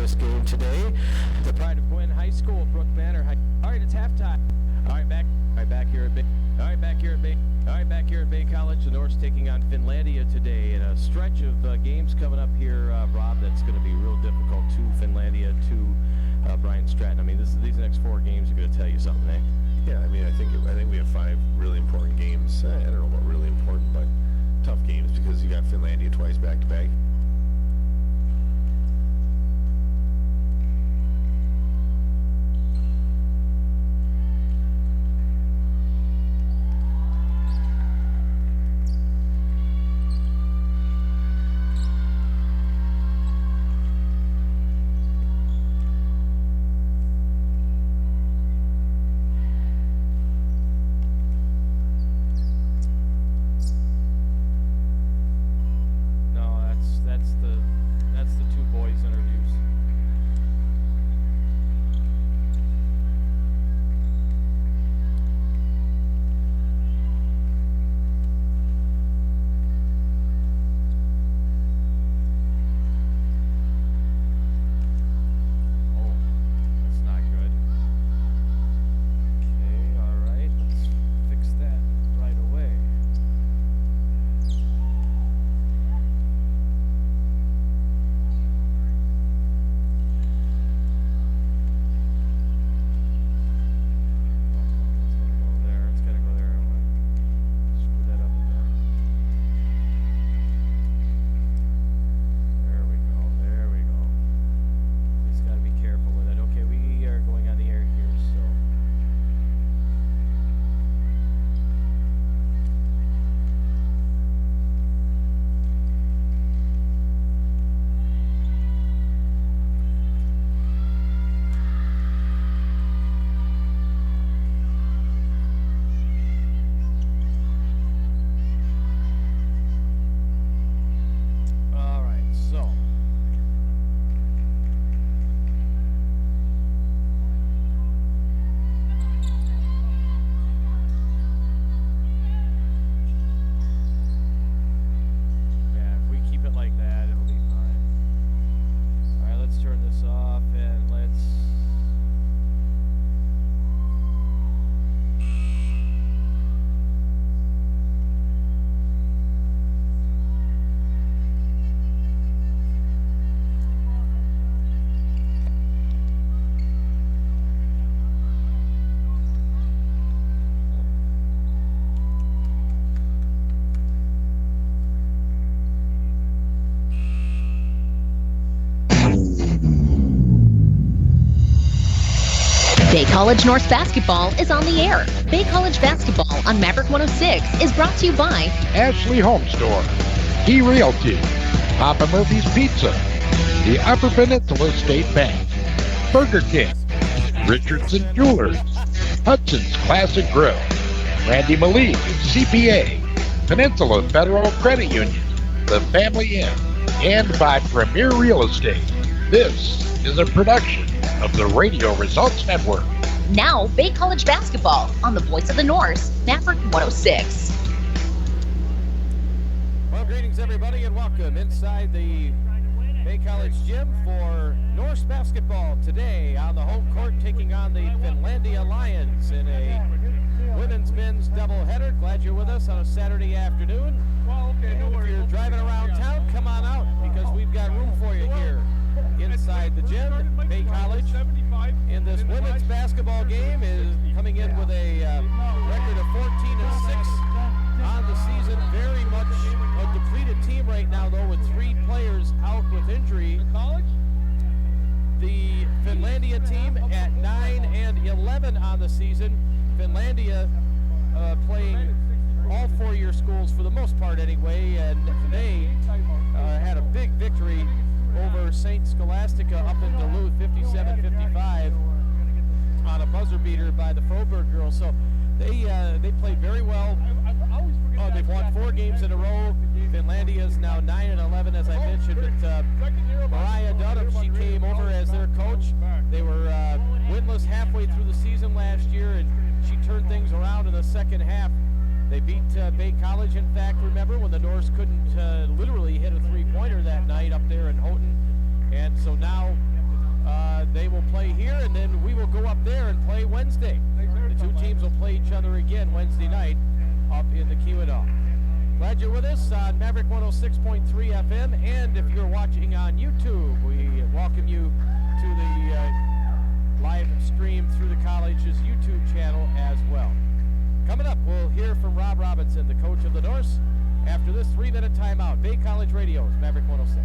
this game today. The pride of Gwynn High School, Brook Manor High. All right, it's halftime. All right, back here at Bay College. The Norse taking on Finlandia today, and a stretch of games coming up here, Rob. That's going to be real difficult to Finlandia, to Brian Stratton. I mean, these next 4 games are going to tell you something, eh? Yeah, I mean, I think we have 5 really important games. I don't know about really important, but tough games because you got Finlandia twice back to back. That's the 2 boys' interviews. Oh, that's not good. Okay, all right, let's fix that right away. Bay College Norse Basketball is on the air. Bay College Basketball on Maverick 106 is brought to you by Ashley Home Store, Key Realty, Papa Murphy's Pizza, the Upper Peninsula State Bank, Burger King, Richardson Jewelers, Hudson's Classic Grill, Randy Malik, CPA, Peninsula Federal Credit Union, The Family Inn, and by Premier Real Estate. This is a production of the Radio Results Network. Now Bay College Basketball on the Voice of the Norse, Maverick 106. Well, greetings everybody and welcome inside the Bay College gym for Norse basketball today on the home court taking on the Finlandia Lions in a women's-men's doubleheader. Glad you're with us on a Saturday afternoon. And if you're driving around town, come on out because we've got room for you here inside the gym. Bay College in this women's basketball game is coming in with a record of 14-6 on the season. Very much a depleted team right now, though, with 3 players out with injury. The Finlandia team at 9-11 on the season. Finlandia playing all 4-year schools for the most part anyway, and they had a big victory over St. Scholastica up in Duluth, 57-55 on a buzzer beater by the Froberg girls. So they played very well. They've won 4 games in a row. Finlandia is now 9-11, as I mentioned. But Mariah Dunham, she came over as their coach. They were winless halfway through the season last year, and she turned things around in the second half. They beat Bay College, in fact, remember, when the Norse couldn't literally hit a three-pointer that night up there in Houghton. And so now they will play here, and then we will go up there and play Wednesday. The two teams will play each other again Wednesday night up in the Keweenaw. Glad you're with us on Maverick 106.3 FM, and if you're watching on YouTube, we welcome you to the live stream through the college's YouTube channel as well. Coming up, we'll hear from Rob Robinson, the coach of the Norse, after this 3-minute timeout. Bay College Radio's Maverick 106.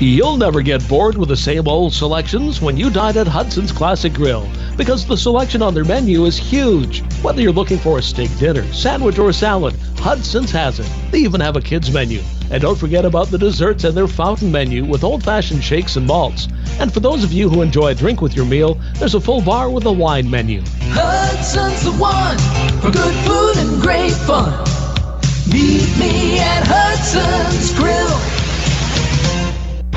You'll never get bored with the same old selections when you dine at Hudson's Classic Grill, because the selection on their menu is huge. Whether you're looking for a steak dinner, sandwich, or salad, Hudson's has it. They even have a kids menu. And don't forget about the desserts and their fountain menu with old-fashioned shakes and malts. And for those of you who enjoy a drink with your meal, there's a full bar with a wine menu. Hudson's the one for good food and great fun. Meet me at Hudson's Grill.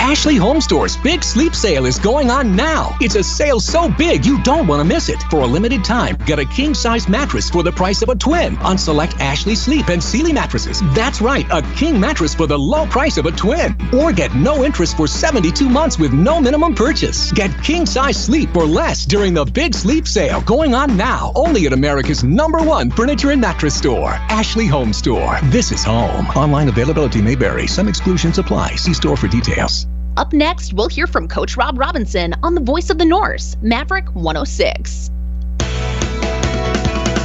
Ashley Home Store's Big Sleep Sale is going on now. It's a sale so big you don't want to miss it. For a limited time, get a king-size mattress for the price of a twin on select Ashley Sleep and Sealy mattresses. That's right, a king mattress for the low price of a twin. Or get no interest for 72 months with no minimum purchase. Get king-size sleep for less during the Big Sleep Sale going on now. Only at America's #1 furniture and mattress store, Ashley Home Store. This is home. Online availability may vary. Some exclusions apply. See store for details. Up next, we'll hear from Coach Rob Robinson on the voice of the Norse, Maverick 106.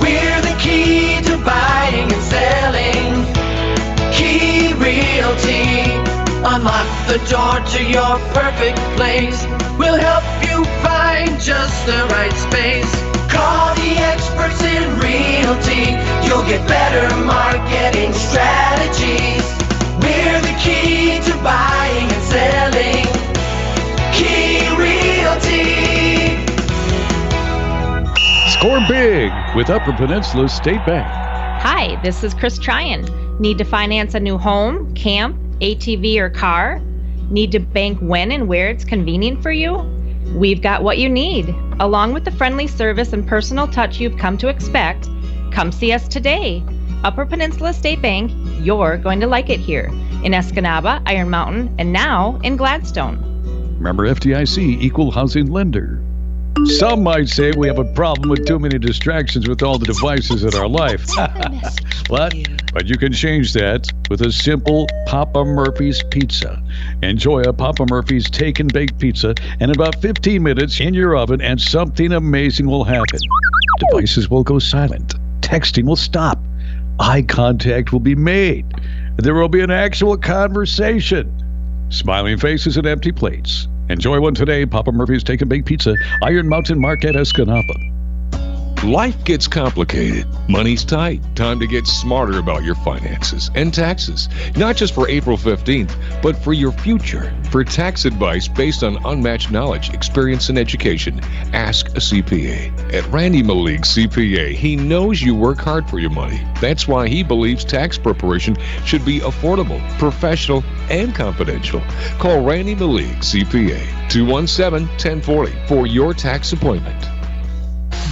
We're the key to buying and selling. Key Realty. Unlock the door to your perfect place. We'll help you find just the right space. Call the experts in realty. You'll get better marketing strategies. We're the key to buying and selling. Key Realty. Score big with Upper Peninsula State Bank. Hi, this is Chris Tryon. Need to finance a new home, camp, ATV, or car? Need to bank when and where it's convenient for you? We've got what you need. Along with the friendly service and personal touch you've come to expect, come see us today. Upper Peninsula State Bank, you're going to like it here. In Escanaba, Iron Mountain, and now in Gladstone. Member FDIC, equal housing lender. Some might say we have a problem with too many distractions with all the devices in our life. But you can change that with a simple Papa Murphy's pizza. Enjoy a Papa Murphy's take and bake pizza in about 15 minutes in your oven, and something amazing will happen. Devices will go silent. Texting will stop. Eye contact will be made. There will be an actual conversation. Smiling faces and empty plates. Enjoy one today. Papa Murphy's Take and Bake Pizza, Iron Mountain Market, Escanaba. Life gets complicated. Money's tight. Time to get smarter about your finances and taxes. Not just for April 15th, but for your future. For tax advice based on unmatched knowledge, experience, and education, ask a CPA. At Randy Malik CPA, he knows you work hard for your money. That's why he believes tax preparation should be affordable, professional, and confidential. Call Randy Malik CPA, 217-1040 for your tax appointment.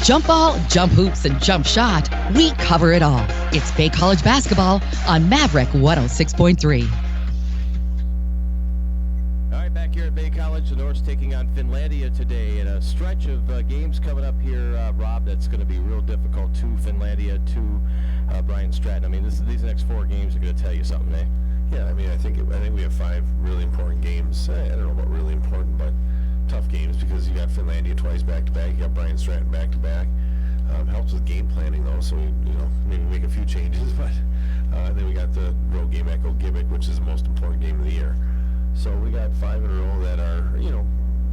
Jump ball, jump hoops, and jump shot, we cover it all. It's Bay College basketball on Maverick 106.3. All right, back here at Bay College, the Norse taking on Finlandia today in a stretch of games coming up here, Rob, that's going to be real difficult to Finlandia, to Brian Stratton. I mean, these next 4 games are going to tell you something, eh? Yeah, I mean, I think we have 5 really important games. I don't know about really important, but tough games, because you got Finlandia twice back-to-back, you got Brian Stratton back-to-back. Helps with game planning, though, so maybe make a few changes, but then we got the road game at Gibbik, which is the most important game of the year. So we got 5 in a row that are,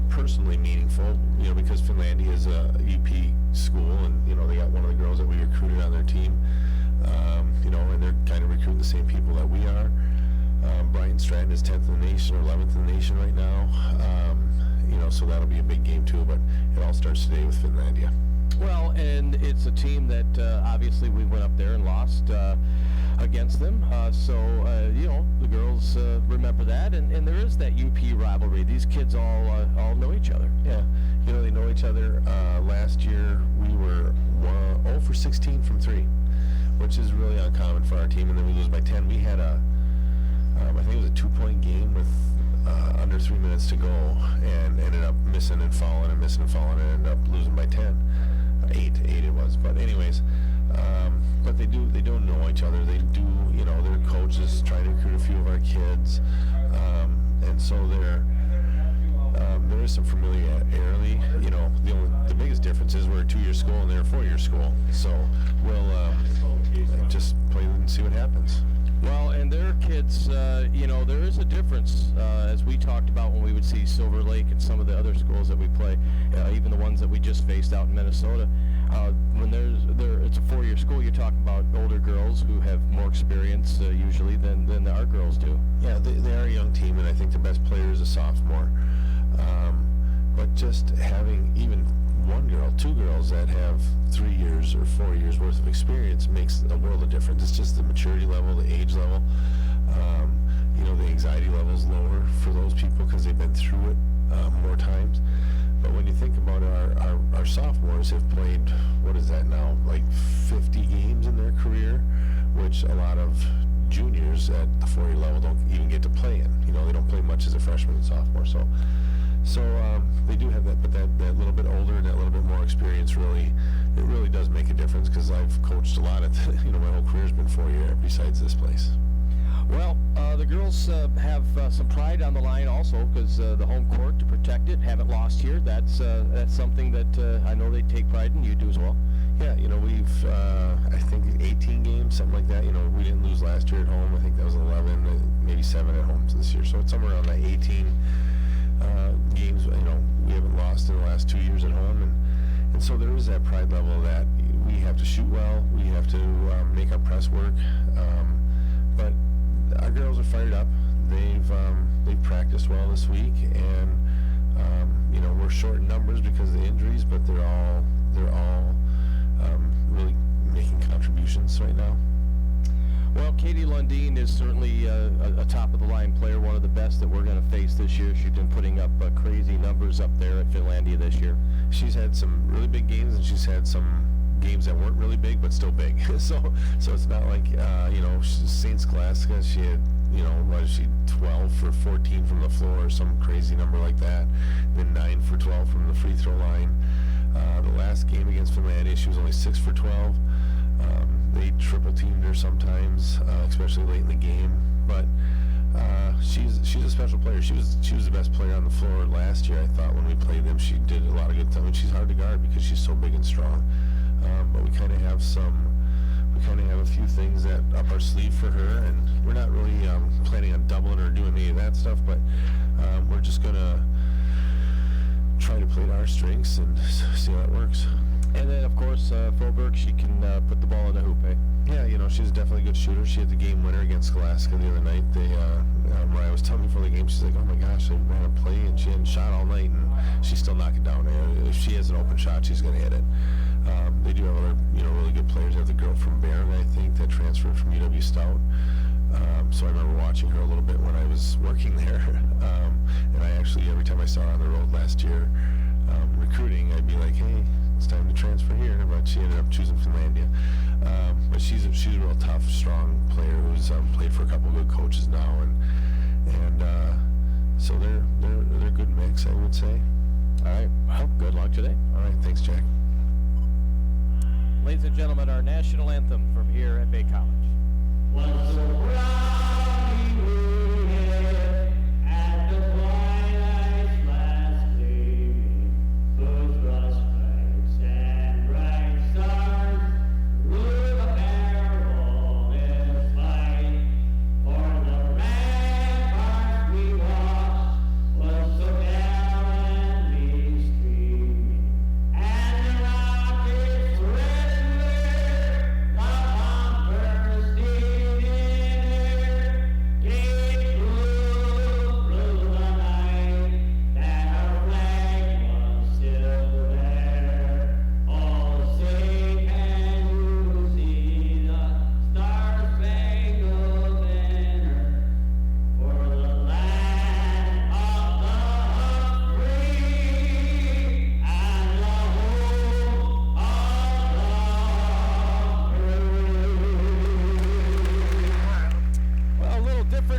personally meaningful, because Finlandia is a UP school, and, they got one of the girls that we recruited on their team, and they're kind of recruiting the same people that we are. Brian Stratton is 10th in the nation, or 11th in the nation right now. So that'll be a big game too, but it all starts today with Finlandia. Well, and it's a team that obviously we went up there and lost against them. The girls remember that, and there is that UP rivalry. These kids all know each other. Yeah, they know each other. Last year we were 0 for 16 from 3, which is really uncommon for our team, and then we lose by 10. We had I think it was a 2-point game with under 3 3 minutes to go and ended up missing and falling and ended up losing by 10. 8 it was. But anyways, but they don't know each other. They do, their coaches try to recruit a few of our kids, and so there is some familiarity. The biggest difference is we're a 2-year school and they're a 4-year school. So we'll just play and see what happens. Well, and their kids, there is a difference, as we talked about when we would see Silver Lake and some of the other schools that we play, even the ones that we just faced out in Minnesota. When it's a 4-year school, you're talking about older girls who have more experience usually than our girls do. Yeah, they are a young team, and I think the best player is a sophomore. But just having even 2 girls that have 3 years or 4 years worth of experience makes a world of difference. It's just the maturity level, the age level, the anxiety level is lower for those people because they've been through it more times. But when you think about our sophomores have played, what is that now, like 50 games in their career, which a lot of juniors at the 4-year level don't even get to play in. They don't play much as a freshman and sophomore. So they do have that, but that little bit older and that little bit more experience really does make a difference because I've coached a lot at, my whole career's been 4 years besides this place. Well, the girls have some pride on the line also because the home court to protect it, haven't lost here. That's something that I know they take pride in. You do as well. Yeah, we've, I think 18 games, something like that. We didn't lose last year at home. I think that was 11, maybe 7 at home this year. So it's somewhere around that 18 games, we haven't lost in the last 2 years at home. And so there is that pride level that we have to shoot well. We have to make our press work. But our girls are fired up. They've practiced well this week, and we're short in numbers because of the injuries, but they're all really making contributions right now. Well, Katie Lundeen is certainly a top-of-the-line player, one of the best that we're going to face this year. She's been putting up crazy numbers up there at Finlandia this year. She's had some really big games, and she's had some games that weren't really big but still big. so it's not like St. Scholastica, she had 12 for 14 from the floor or some crazy number like that, then 9 for 12 from the free throw line. The last game against Finlandia, she was only 6 for 12. They triple teamed her sometimes, especially late in the game, but she's a special player. She was the best player on the floor last year. I thought when we played them, she did a lot of good things. She's hard to guard because she's so big and strong. But we kind of have a few things that up our sleeve for her, and we're not really planning on doubling or doing any of that stuff, but we're just gonna try to play to our strengths and see how that works. And then, of course, Froberg, she can put the ball in the hoop, eh? Yeah, she's definitely a good shooter. She had the game winner against Scholastica the other night. Mariah was telling me before the game, she's like, oh my gosh, I ran a play, and she hadn't shot all night, and she still knocked it down. If she has an open shot, she's going to hit it. They do have other, really good players. They have the girl from Barron, I think, that transferred from UW Stout. So I remember watching her a little bit when I was working there. And I actually, every time I saw her on the road last year recruiting, I'd be like, hey, it's time to transfer here. But she ended up choosing Finlandia. But she's a real tough, strong player who's played for a couple of good coaches now, and so they're a good mix, I would say. All right. Well, good luck today. All right. Thanks, Jack. Ladies and gentlemen, our national anthem from here at Bay College.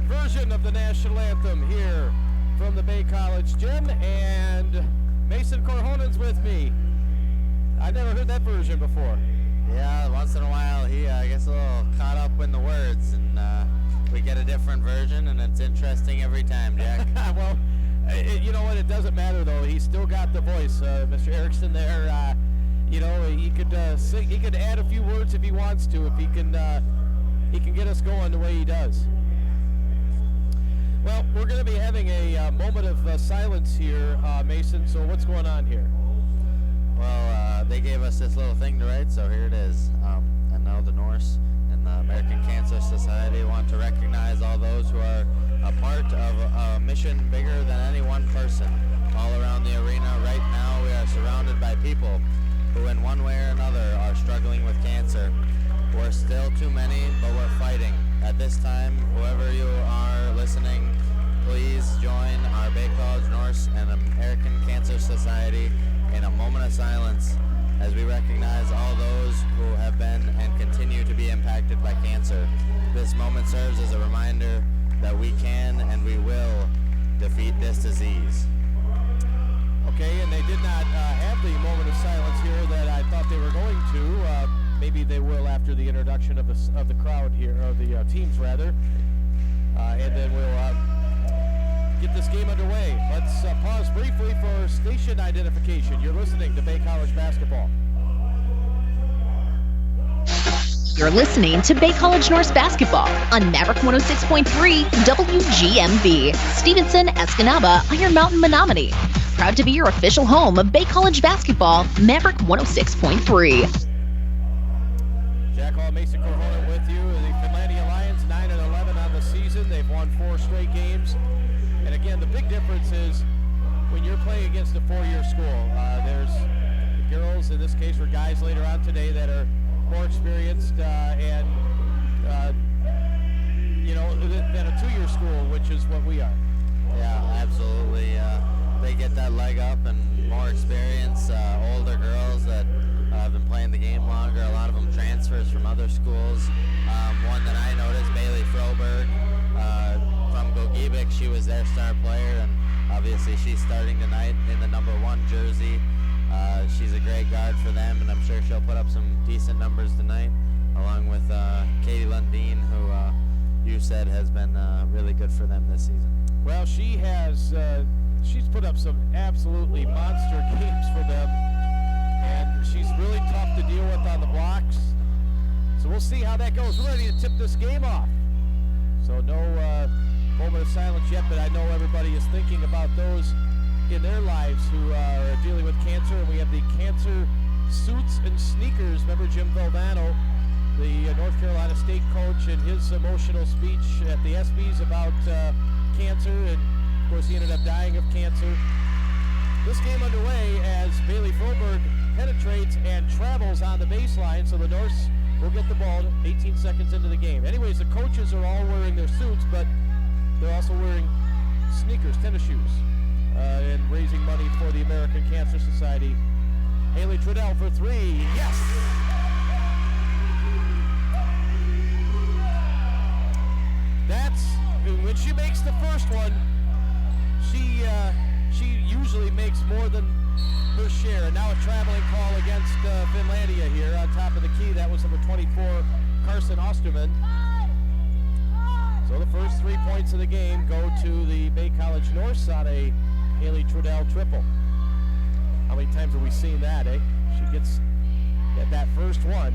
Version of the national anthem here from the Bay Bay College Gym, and Mason Corhonen's with me. I've never heard that version before. Yeah, once in a while he gets a little caught up in the words, and we get a different version, and it's interesting every time, Jack. Well, you know what? It doesn't matter though. He's still got the voice, Mr. Erickson. There, you know, he could sing. He could add a few words if he wants to. If he can get us going the way he does. Well, we're going to be having a moment of silence here, Mason. So what's going on here? Well, they gave us this little thing to write, so here it is. And now the Norse and the American Cancer Society want to recognize all those who are a part of a mission bigger than any one person. All around the arena right now, we are surrounded by people who in one way or another are struggling with cancer. We're still too many, but we're fighting. At this time, whoever you are listening, please join our Bay College Norse and American Cancer Society in a moment of silence as we recognize all those who have been and continue to be impacted by cancer. This moment serves as a reminder that we can and we will defeat this disease. Okay, and they did not have the moment of silence here that I thought they were going to. Maybe they will after the introduction of the crowd here, or the teams rather, and then we'll get this game underway. Let's pause briefly for station identification. You're listening to Bay College Basketball. You're listening to Bay College Norse Basketball on Maverick 106.3 WGMV. Stevenson, Escanaba, Iron Mountain, Menominee. Proud to be your official home of Bay College Basketball, Maverick 106.3. Jack Hall, Mason Corhonen with you. The Finlandia Lions 9-11 on the season. They've won 4 straight games. And again, the big difference is when you're playing against a 4-year school. There's the girls, in this case, were guys later on today that are more experienced and you know, than a 2-year school, which is what we are. Yeah, absolutely. They get that leg up and more experience. Older girls that have been playing the game longer. A lot of them transfers from other schools. One that I noticed, Bailey Froberg from Gogebic. She was their star player, and obviously she's starting tonight in the number 1 jersey. She's a great guard for them, and I'm sure she'll put up some decent numbers tonight, along with Katie Lundeen, who you said has been really good for them this season. Well, she has. She's put up some absolutely monster games for them, and she's really tough to deal with on the blocks. So we'll see how that goes. We're ready to tip this game off. So no moment of silence yet, but I know everybody is thinking about those in their lives who are dealing with cancer, and we have the cancer suits and sneakers. Remember Jim Valdano, the North Carolina State coach, and his emotional speech at the ESPYs about cancer, and of course he ended up dying of cancer. This game underway as Bailey Froberg penetrates and travels on the baseline, so the Norse will get the ball 18 seconds into the game. Anyways, the coaches are all wearing their suits, but they're also wearing sneakers, tennis shoes, and raising money for the American Cancer Society. Haley Trudell for 3. Yes! That's when she makes the first one. She usually makes more than her share. And now a traveling call against Finlandia here on top of the key. That was number 24, Carson Osterman. So the first 3 points of the game go to the Bay College Norse on a Haley Trudell triple. How many times have we seen that, eh? She gets that first one.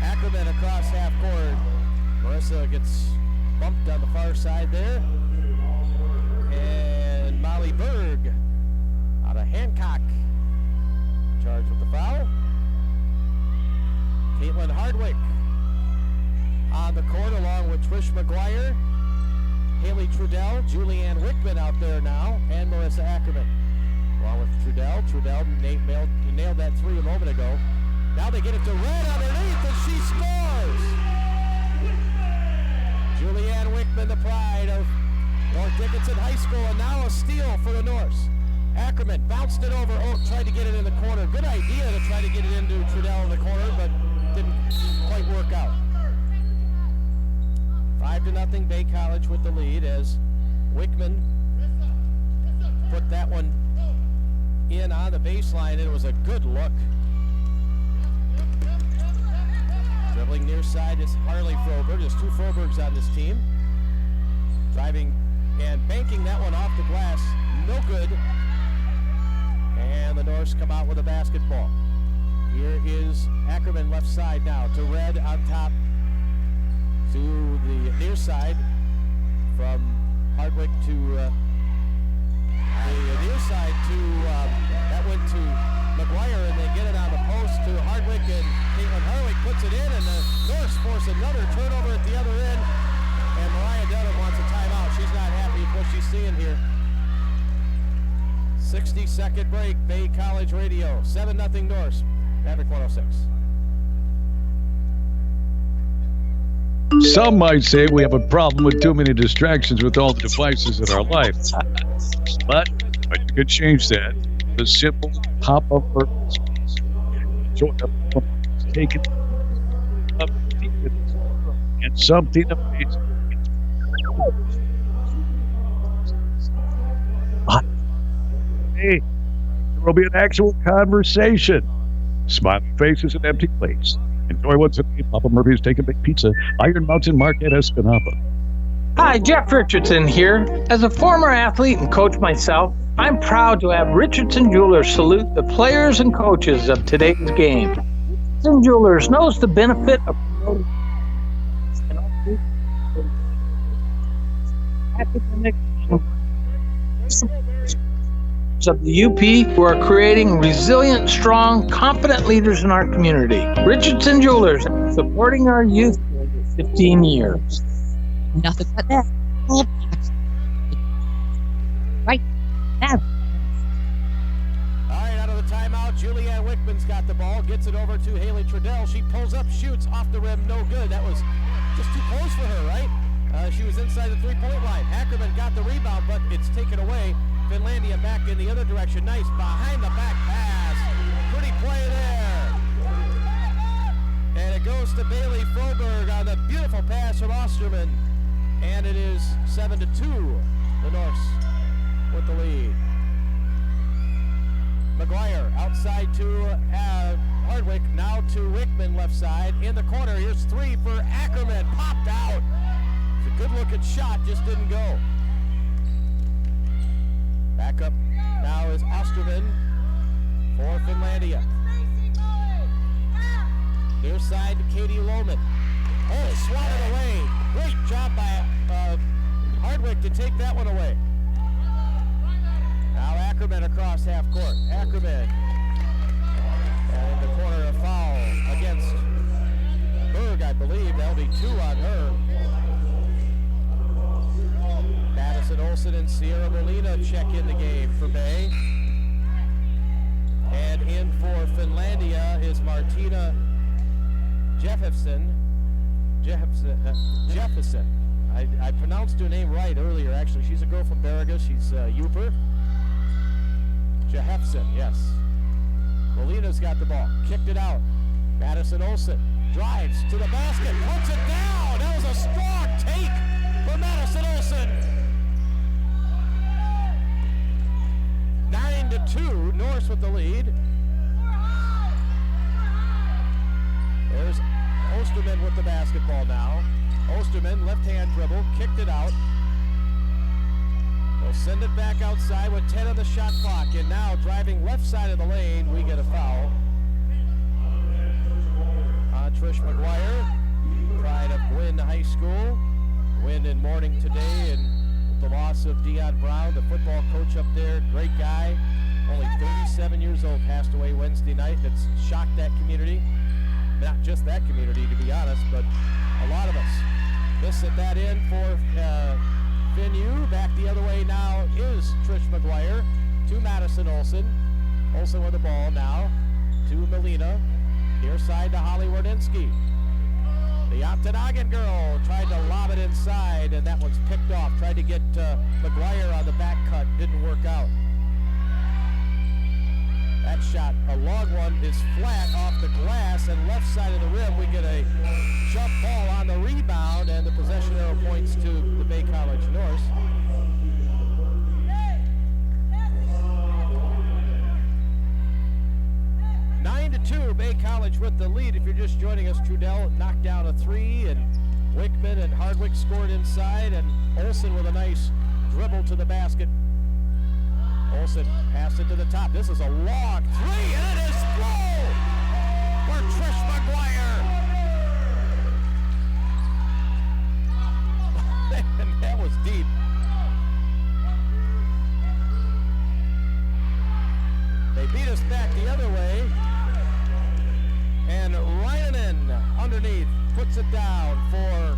Ackerman across half court. Marissa gets bumped on the far side there. And Molly Berg out of Hancock, charged with the foul. Caitlin Hardwick on the court along with Trish McGuire, Haley Trudell, Julianne Wickman out there now, and Marissa Ackerman. Along with Trudell. Trudell nailed that 3 a moment ago. Now they get it to Red underneath, and she scores! Julianne Wickman, the pride of North Dickinson High School, and now a steal for the Norse. Ackerman bounced it over. Tried to get it in the corner. Good idea to try to get it into Trudell in the corner, but didn't quite work out. 5-0 Bay College with the lead as Wickman put that one in on the baseline, and it was a good look. Dribbling near side is Harley Froberg. There's 2 Frobergs on this team. Driving and banking that one off the glass. No good. And the Norse come out with a basketball. Here is Ackerman left side now to Red on top to the near side from Hardwick to the near side to that went to McGuire, and they get it on the post to Hardwick, and Caitlin Hardwick puts it in, and the Norse force another turnover at the other end, and Mariah Dunham wants a timeout. She's not happy with what she's seeing here. 60-second break, Bay College Radio, 7-0 Norse, Maverick 106. Some might say we have a problem with too many distractions with all the devices in our life. But you could change that. The simple pop-up purpose. Take it up and something amazing. Hey, there will be an actual conversation. Smiling faces and empty plates. Enjoy what's in Papa Murphy's Take a Big Pizza, Iron Mountain Market, Escanaba. Hi, Jeff Richardson here. As a former athlete and coach myself, I'm proud to have Richardson Jewelers salute the players and coaches of today's game. Richardson Jewelers knows the benefit of promoting academic of the UP who are creating resilient, strong, confident leaders in our community. Richardson Jewelers, supporting our youth for over 15 years. Nothing but that. Right now. All right, out of the timeout, Julianne Wickman's got the ball, gets it over to Haley Trudell. She pulls up, shoots off the rim, no good. That was just too close for her, right? She was inside the three-point line. Ackerman got the rebound, but it's taken away. Finlandia back in the other direction. Nice behind-the-back pass. Pretty play there. And it goes to Bailey Froberg on the beautiful pass from Osterman. And it is 7-2, the Norse with the lead. McGuire outside to Hardwick, now to Wickman left side. In the corner, here's 3 for Ackerman. Popped out. It's a good-looking shot, just didn't go. Back up now is Osterman for Finlandia. Near side to Katie Lohman. Oh, swatted away. Great job by Hardwick to take that one away. Now Ackerman across half court. Ackerman. And in the corner, a foul against Berg, I believe. That'll be 2 on her. Madison Olsen and Sierra Molina check in the game for Bay. And in for Finlandia is Martina Jefferson. I pronounced her name right earlier, actually. She's a girl from Baraga. She's Uper. Jefferson, yes. Molina's got the ball. Kicked it out. Madison Olsen drives to the basket. Puts it down. That was a strong take for Madison Olsen. 9-2, Norse with the lead. There's Osterman with the basketball now. Osterman, left-hand dribble, kicked it out. They'll send it back outside with 10 on the shot clock. And now driving left side of the lane, we get a foul. Trish McGuire, pride of Gwynn High School. Win in morning today, and with the loss of Dion Brown, the football coach up there, great guy. Only 37 years old, passed away Wednesday night. It's shocked that community. Not just that community, to be honest, but a lot of us. This at that end for Finn U. Back the other way now is Trish McGuire to Madison Olsen. Olsen with the ball now to Melina. Near side to Holly Wardinsky. The Octagon girl tried to lob it inside, and that one's picked off. Tried to get McGuire on the back cut, didn't work out. That shot, a long one, is flat off the glass, and left side of the rim, we get a jump ball on the rebound, and the possession arrow points to the Bay College Norse. College with the lead. If you're just joining us, Trudell knocked down a 3, and Wickman and Hardwick scored inside, and Olsen with a nice dribble to the basket. Olsen passed it to the top. This is a long 3, and it is through for Trish McGuire. And that was deep. They beat us back the other way. And Ryanen underneath puts it down for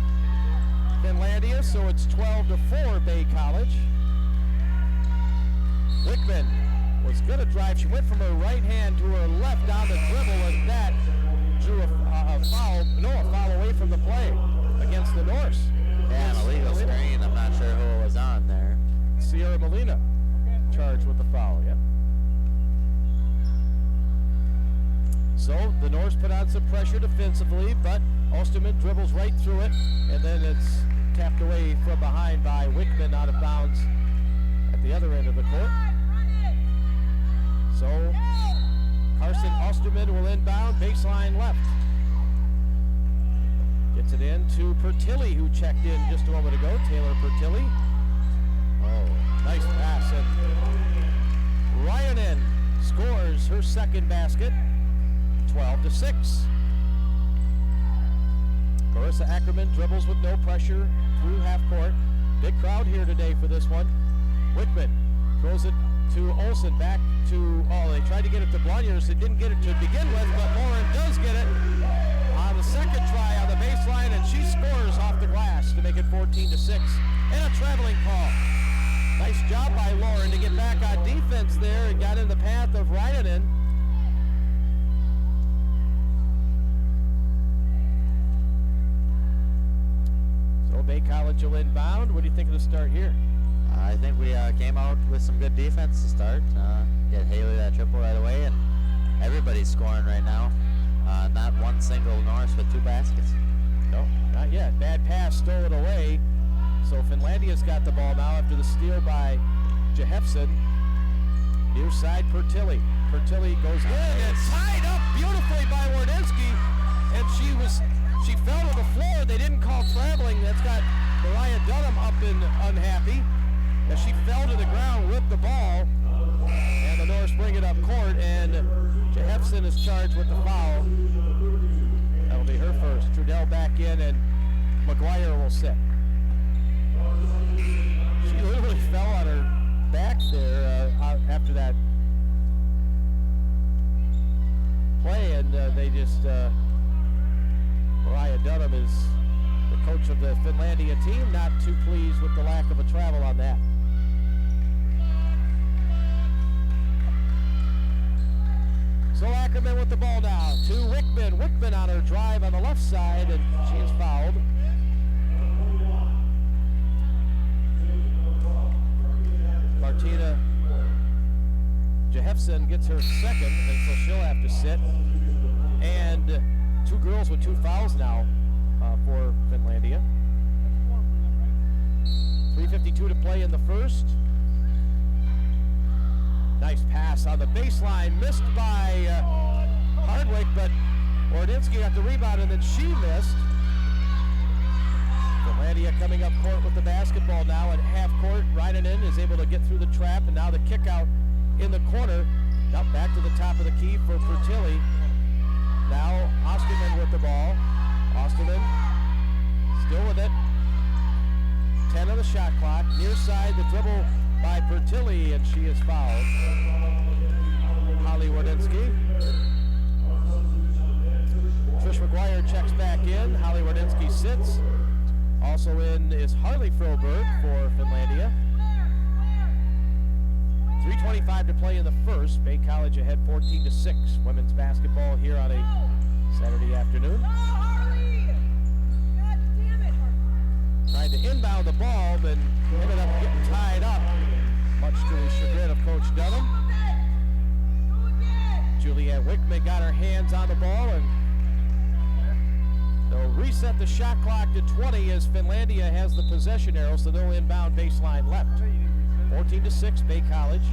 Finlandia, so it's 12-4 Bay College. Wickman was going to drive. She went from her right hand to her left down the dribble, and that drew a foul away from the play against the Norse. Yeah, an illegal screen. I'm not sure who it was on there. Sierra Molina charged with the foul, yeah. So the Norse put on some pressure defensively, but Osterman dribbles right through it, and then it's tapped away from behind by Wickman out of bounds at the other end of the court. So Carson Osterman will inbound, baseline left. Gets it in to Pertilly, who checked in just a moment ago, Taylor Pertilly. Oh, nice pass. And Ryanen scores her second basket, 12-6. Marissa Ackerman dribbles with no pressure through half court. Big crowd here today for this one. Wickman throws it to Olsen, back to, they tried to get it to Blonyers. They didn't get it to begin with, but Lauren does get it on the second try on the baseline, and she scores off the glass to make it 14-6. And a traveling call. Nice job by Lauren to get back on defense there and got in the path of Ryanen. So Bay College will inbound. What do you think of the start here? I think we came out with some good defense to start. Get Haley that triple right away, and everybody's scoring right now. Not one single Norse with 2 baskets. No, not yet. Bad pass, stole it away. So Finlandia's got the ball now after the steal by Jehefson. Near side, Pertilly. Pertilly goes in and tied up beautifully by Wardinski. And she fell to the floor. They didn't call traveling. That's got Mariah Dunham up and unhappy. As she fell to the ground, ripped the ball, and the Norse bring it up court, and Jehefson is charged with the foul. That'll be her first. Trudell back in, and McGuire will sit. She literally fell on her back there after that play, and they just, Mariah Dunham is the coach of the Finlandia team, not too pleased with the lack of a travel on that. So Ackerman with the ball now to Wickman. Wickman on her drive on the left side, and she is fouled. Martina Jehefson gets her second, and so she'll have to sit. And 2 girls with 2 fouls now for Finlandia. 3:52 to play in the first. Nice pass on the baseline, missed by Hardwick, but Wardinski got the rebound, and then she missed. Finlandia coming up court with the basketball now at half court. Ryanen is able to get through the trap, and now the kick out in the corner. Now back to the top of the key for Pertilly. Now Osterman with the ball. Osterman still with it. 10 on the shot clock. Near side, the dribble by Pertilly, and she is fouled. Holly Wardinski. Trish McGuire checks back in. Holly Wardinski sits. Also in is Harley Froberg for Finlandia. 3:25 to play in the first. Bay College ahead 14-6. Women's basketball here on a Saturday afternoon. Tried to inbound the ball, but ended up getting tied up, much to the chagrin of Coach Dunham. Julianne Wickman got her hands on the ball, and they'll reset the shot clock to 20 as Finlandia has the possession arrow, so they'll inbound baseline left. 14-6, Bay College.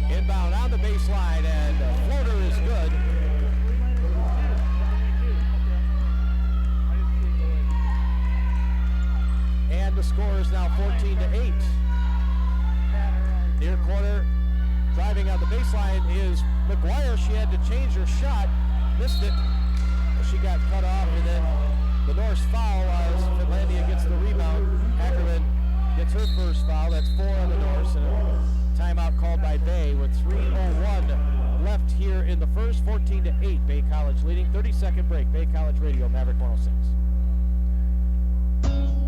Inbound on the baseline, and the floater is good. the score is now 14-8. Near corner, driving on the baseline is McGuire. She had to change her shot, missed it. She got cut off, and then the Norse foul as Finlandia gets the rebound. Ackerman gets her first foul. That's 4 on the Norse, and a timeout called by Bay with 3:01 left here in the first. 14-8. Bay College leading. 30-second break. Bay College Radio, Maverick 106.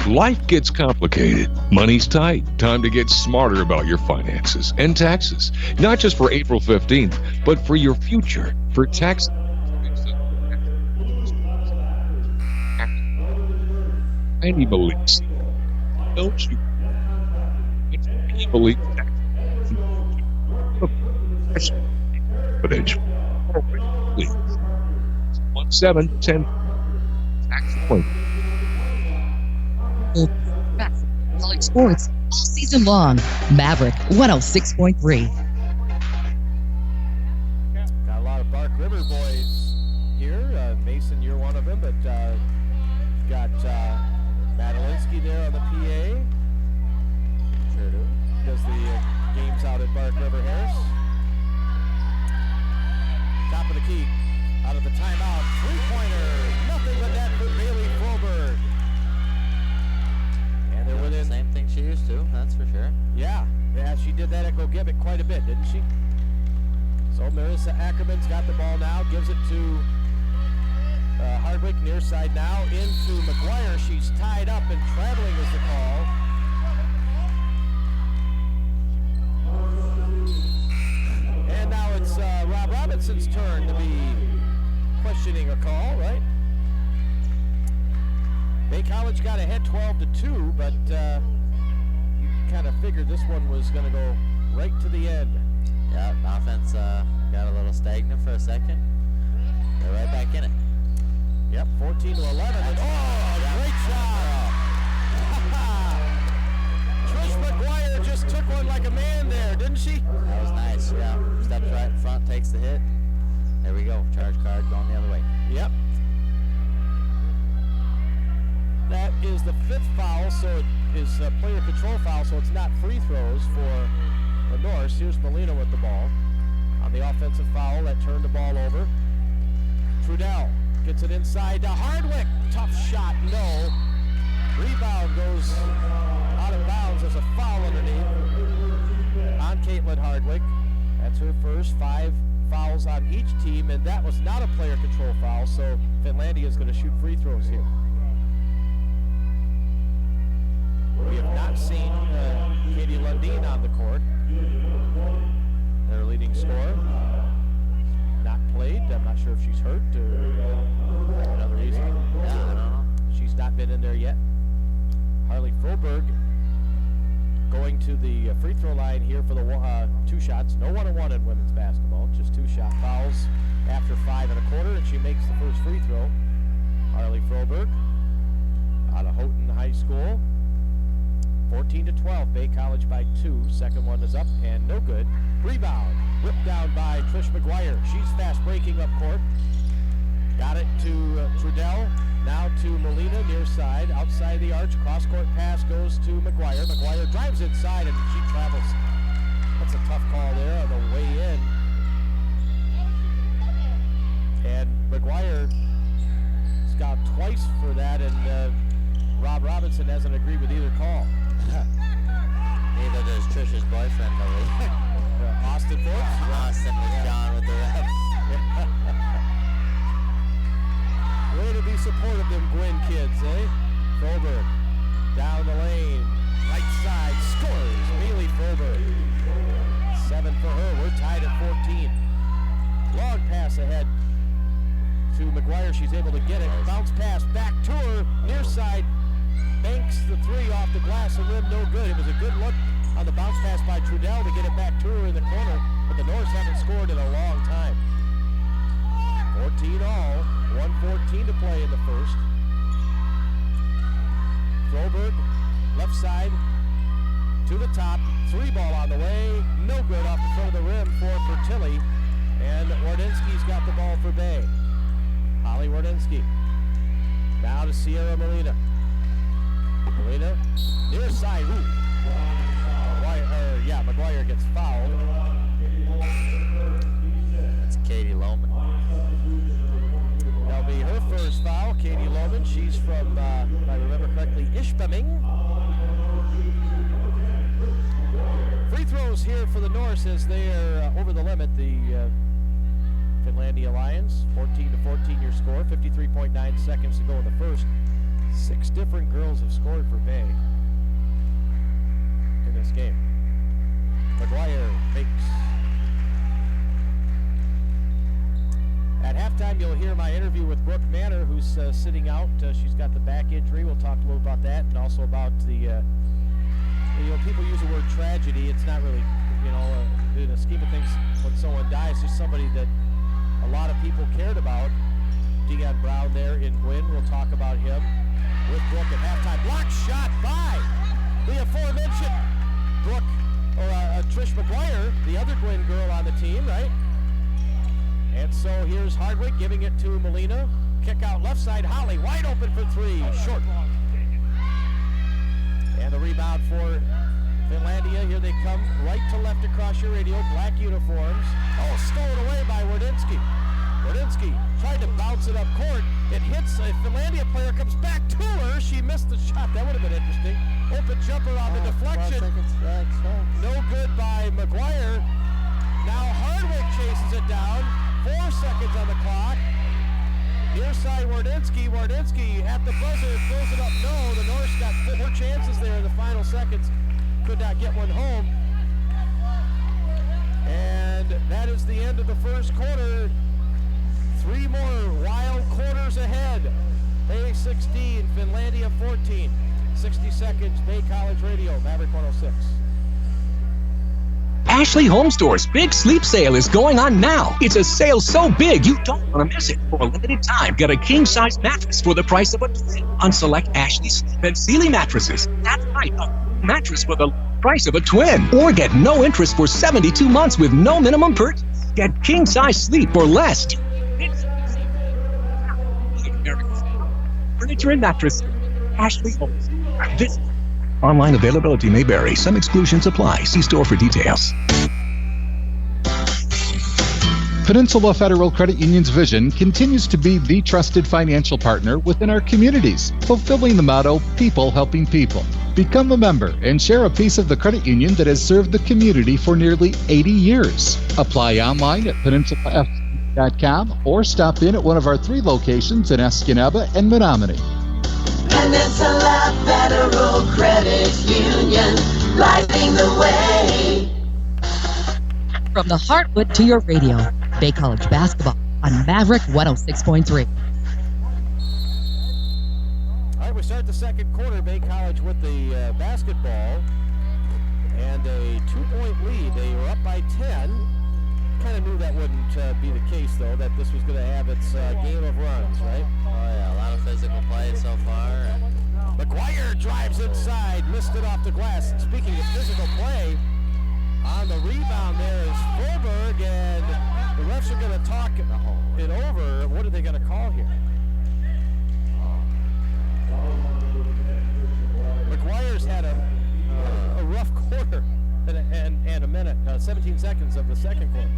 Life gets complicated. Money's tight. Time to get smarter about your finances and taxes. Not just for April 15th, but for your future. For tax. Any beliefs. Don't you? Any belief. Footage. 1710. Tax point. College sports all season long. Maverick 106.3. Got a lot of Bark River boys here. Mason, you're one of them, but got Madelinsky there on the PA. Sure do. Does the games out at Bark River Harris. Top of the key. Out of the timeout. Three-pointer. Nothing but that for Bailey Froberg. And they're within. Same thing she used to, that's for sure. Yeah, she did that at Go Give It quite a bit, didn't she? So Marissa Ackerman's got the ball now, gives it to Hardwick near side now, into McGuire. She's tied up and traveling is the call. And now it's Rob Robinson's turn to be questioning a call, right? Bay College got ahead 12-2, but you kind of figured this one was going to go right to the end. Yeah, offense got a little stagnant for a second. They're right back in it. Yep, 14-11. And, great shot! Trish McGuire just took one like a man there, didn't she? That was nice, yeah. Steps right in front, takes the hit. There we go, charge card going the other way. Yep. That is the 5th foul, so it is a player control foul, so it's not free throws for the Norse. Here's Molina with the ball. On the offensive foul, that turned the ball over. Trudell gets it inside to Hardwick. Tough shot, no. Rebound goes out of bounds. There's a foul underneath on Caitlin Hardwick. That's her first 5 fouls on each team, and that was not a player control foul, so Finlandia is going to shoot free throws here. We have not seen Katie Lundeen on the court. Their leading scorer. Not played. I'm not sure if she's hurt or another reason. Yeah, I don't know. She's not been in there yet. Harley Froberg going to the free throw line here for the 2 shots. No 1-on-1 in women's basketball. Just 2 shot fouls after 5 1/4, and she makes the first free throw. Harley Froberg out of Houghton High School. 14-12, Bay College by 2. Second one is up and no good. Rebound, ripped down by Trish McGuire. She's fast breaking up court. Got it to Trudell. Now to Molina near side, outside the arch. Cross court pass goes to McGuire. McGuire drives inside and she travels. That's a tough call there on the way in. And McGuire has got twice for that, and Rob Robinson hasn't agreed with either call. Neither does Trish's boyfriend, Austin Forbes? Austin was gone with the ref. Way to be supportive of them Gwynn kids, eh? Froberg down the lane, right side, scores. Bailey Froberg. 7 for her. We're tied at 14. Long pass ahead to McGuire. She's able to get it. Bounce pass back to her, near side. Banks the 3 off the glass and rim, no good. It was a good look on the bounce pass by Trudell to get it back to her in the corner, but the Norse haven't scored in a long time. 14 all, 1:14 to play in the first. Froberg, left side, to the top, 3 ball on the way, no good off the front of the rim for Fertilli, and Wardensky's got the ball for Bay. Holly Wardensky, now to Sierra Molina. Molina, near side. McGuire gets fouled. That's Katie Lohman. That'll be her first foul, Katie Lohman. She's from, if I remember correctly, Ishpeming. Free throws here for the Norse as they are over the limit. The Finlandia Lions, 14-14 your score, 53.9 seconds to go in the first. 6 different girls have scored for Bay in this game. McGuire makes. At halftime, you'll hear my interview with Brooke Manor, who's sitting out. She's got the back injury. We'll talk a little about that, and also about the, people use the word tragedy. It's not really, in the scheme of things, when someone dies, there's somebody that a lot of people cared about. Deon Brown there in Gwyn. We'll talk about him with Brooke at halftime. Block shot by the aforementioned Brooke, or Trish McGuire, the other Gwyn girl on the team, right? And so here's Hardwick giving it to Molina. Kick out left side, Holly wide open for 3, short. And the rebound for Finlandia. Here they come, right to left across your radio, black uniforms. Oh, stolen away by Wardinsky. Wardinsky tried to bounce it up court. It hits a Finlandia player, comes back to her. She missed the shot. That would have been interesting. Open jumper on the deflection. No good by McGuire. Now Hardwick chases it down. 4 seconds on the clock. Near side Wardinsky. Wardinsky at the buzzer throws it up. No, the Norse got 4 chances there in the final seconds. Could not get one home. And that is the end of the first quarter. 3 more wild quarters ahead. Bay 16, Finlandia 14. 60 seconds, Bay College Radio, Maverick 106. Ashley Home Store's big sleep sale is going on now. It's a sale so big you don't want to miss it. For a limited time, get a king-size mattress for the price of a twin on select Ashley Sleep and Sealy mattresses. That's right, a mattress for the price of a twin. Or get no interest for 72 months with no minimum purchase. Get king-size sleep for less. Furniture and mattress, Ashley Home Store. This online availability may vary. Some exclusions apply. See store for details. Peninsula Federal Credit Union's vision continues to be the trusted financial partner within our communities, fulfilling the motto, people helping people. Become a member and share a piece of the credit union that has served the community for nearly 80 years. Apply online at peninsulafc.com or stop in at one of our 3 locations in Escanaba and Menominee. Peninsula Federal Credit Union, lighting the way. From the Heartwood to your radio, Bay College basketball on Maverick 106.3. All right, we start the second quarter. Bay College with the basketball and a 2-point lead. They were up by 10. Kind of knew that wouldn't be the case, though, that this was going to have its game of runs, right? Oh, yeah, a lot of physical play so far. McGuire drives inside, missed it off the glass. And speaking of physical play, on the rebound there is Fulberg, and the refs are going to talk it over. What are they going to call here? McGuire's had a rough quarter and a minute, 17 seconds of the second quarter.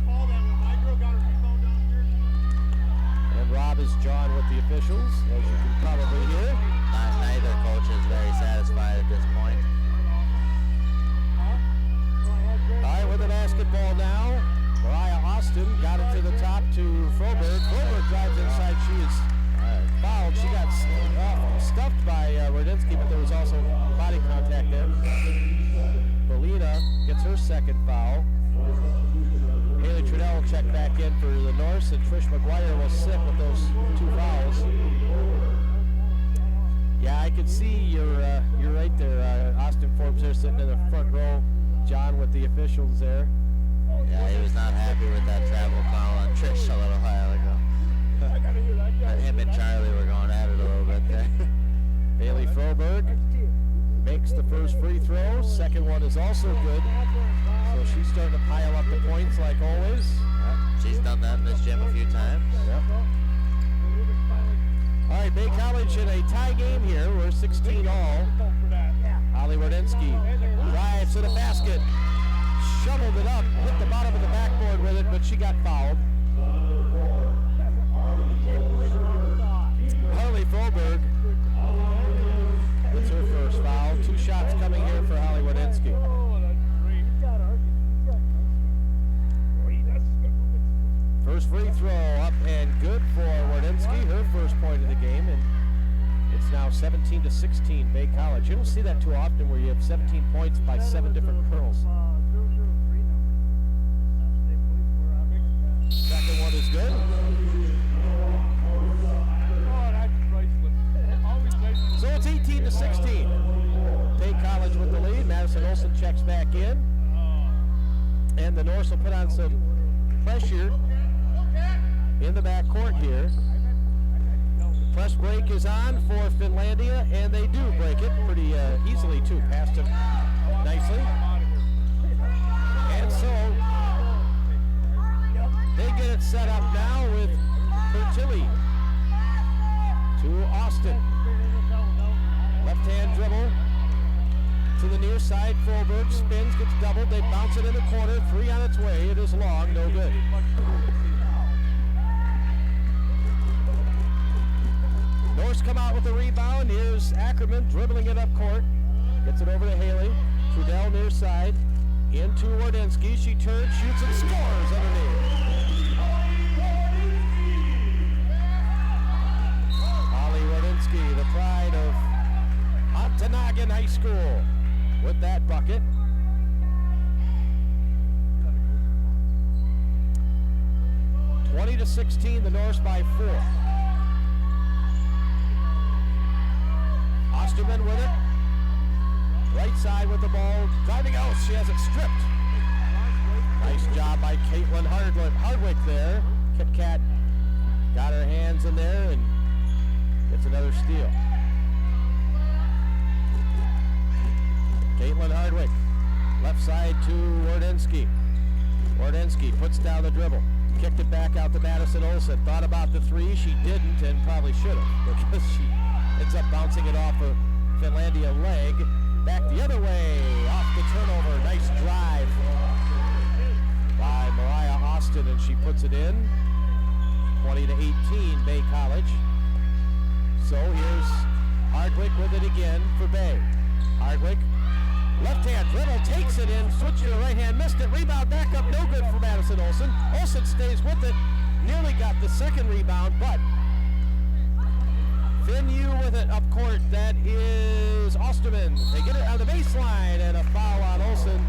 And Rob is John with the officials, as you can probably hear. Neither coach is very satisfied at this point. All right, with the basketball now, Mariah Austin got it to the top to Fulberg. Fulberg drives inside. She is fouled. She got stuffed by Wardinsky, but there was also body contact there. Belina gets her second foul. Haley Trudell will check back in for the Norse, and Trish McGuire will sit with those 2 fouls. Yeah, I can see you're right there. Austin Forbes there sitting in the front row. John with the officials there. Yeah, he was not happy with that travel foul on Trish a little while ago. Him and Charlie were going at it a little bit there. Haley Fulberg makes the first free throw. Second one is also good. So she's starting to pile up the points like always. Yep. She's done that in this gym a few times. Yep. All right, Bay College in a tie game here. We're 16 all. Holly Wardensky drives to the basket. Shoveled it up, hit the bottom of the backboard with it, but she got fouled. Harley Froberg gets her first foul. 2 shots coming here for Holly Wardensky. First free throw up and good for Wardensky, her first point of the game, and it's now 17-16 Bay College. You don't see that too often where you have 17 points by 7 different girls. Second one is good. So it's 18-16. Bay College with the lead. Madison Olson checks back in. And the Norse will put on some pressure in the backcourt here. The press break is on for Finlandia, and they do break it pretty easily too. Passed it nicely. And so they get it set up now with Pertilly to Austin. Left-hand dribble to the near side. Froberg spins, gets doubled. They bounce it in the corner. 3 on its way. It is long, no good. Norse come out with the rebound. Here's Ackerman dribbling it up court. Gets it over to Haley. Trudell near side. Into Wardensky. She turns, shoots, and scores underneath. Holly Wardensky, the pride of Ontonagon High School, with that bucket. (20-16), the Norse by 4. Osterman with it. Right side with the ball. Driving out. She has it stripped. Nice job by Caitlin Hardwick there. Kit Kat got her hands in there and gets another steal. Caitlin Hardwick. Left side to Wardensky. Wardensky puts down the dribble. Kicked it back out to Madison Olson. Thought about the 3. She didn't and probably should have, because she ends up bouncing it off a Finlandia leg. Back the other way, off the turnover. Nice drive by Mariah Austin, and she puts it in. 20-18, Bay College. So here's Hardwick with it again for Bay. Hardwick, left-hand dribble, takes it in, switch to the right hand, missed it, rebound back up, no good for Madison Olson. Olson stays with it, nearly got the second rebound, but Finyu with it up court. That is Osterman. They get it on the baseline, and a foul on Olson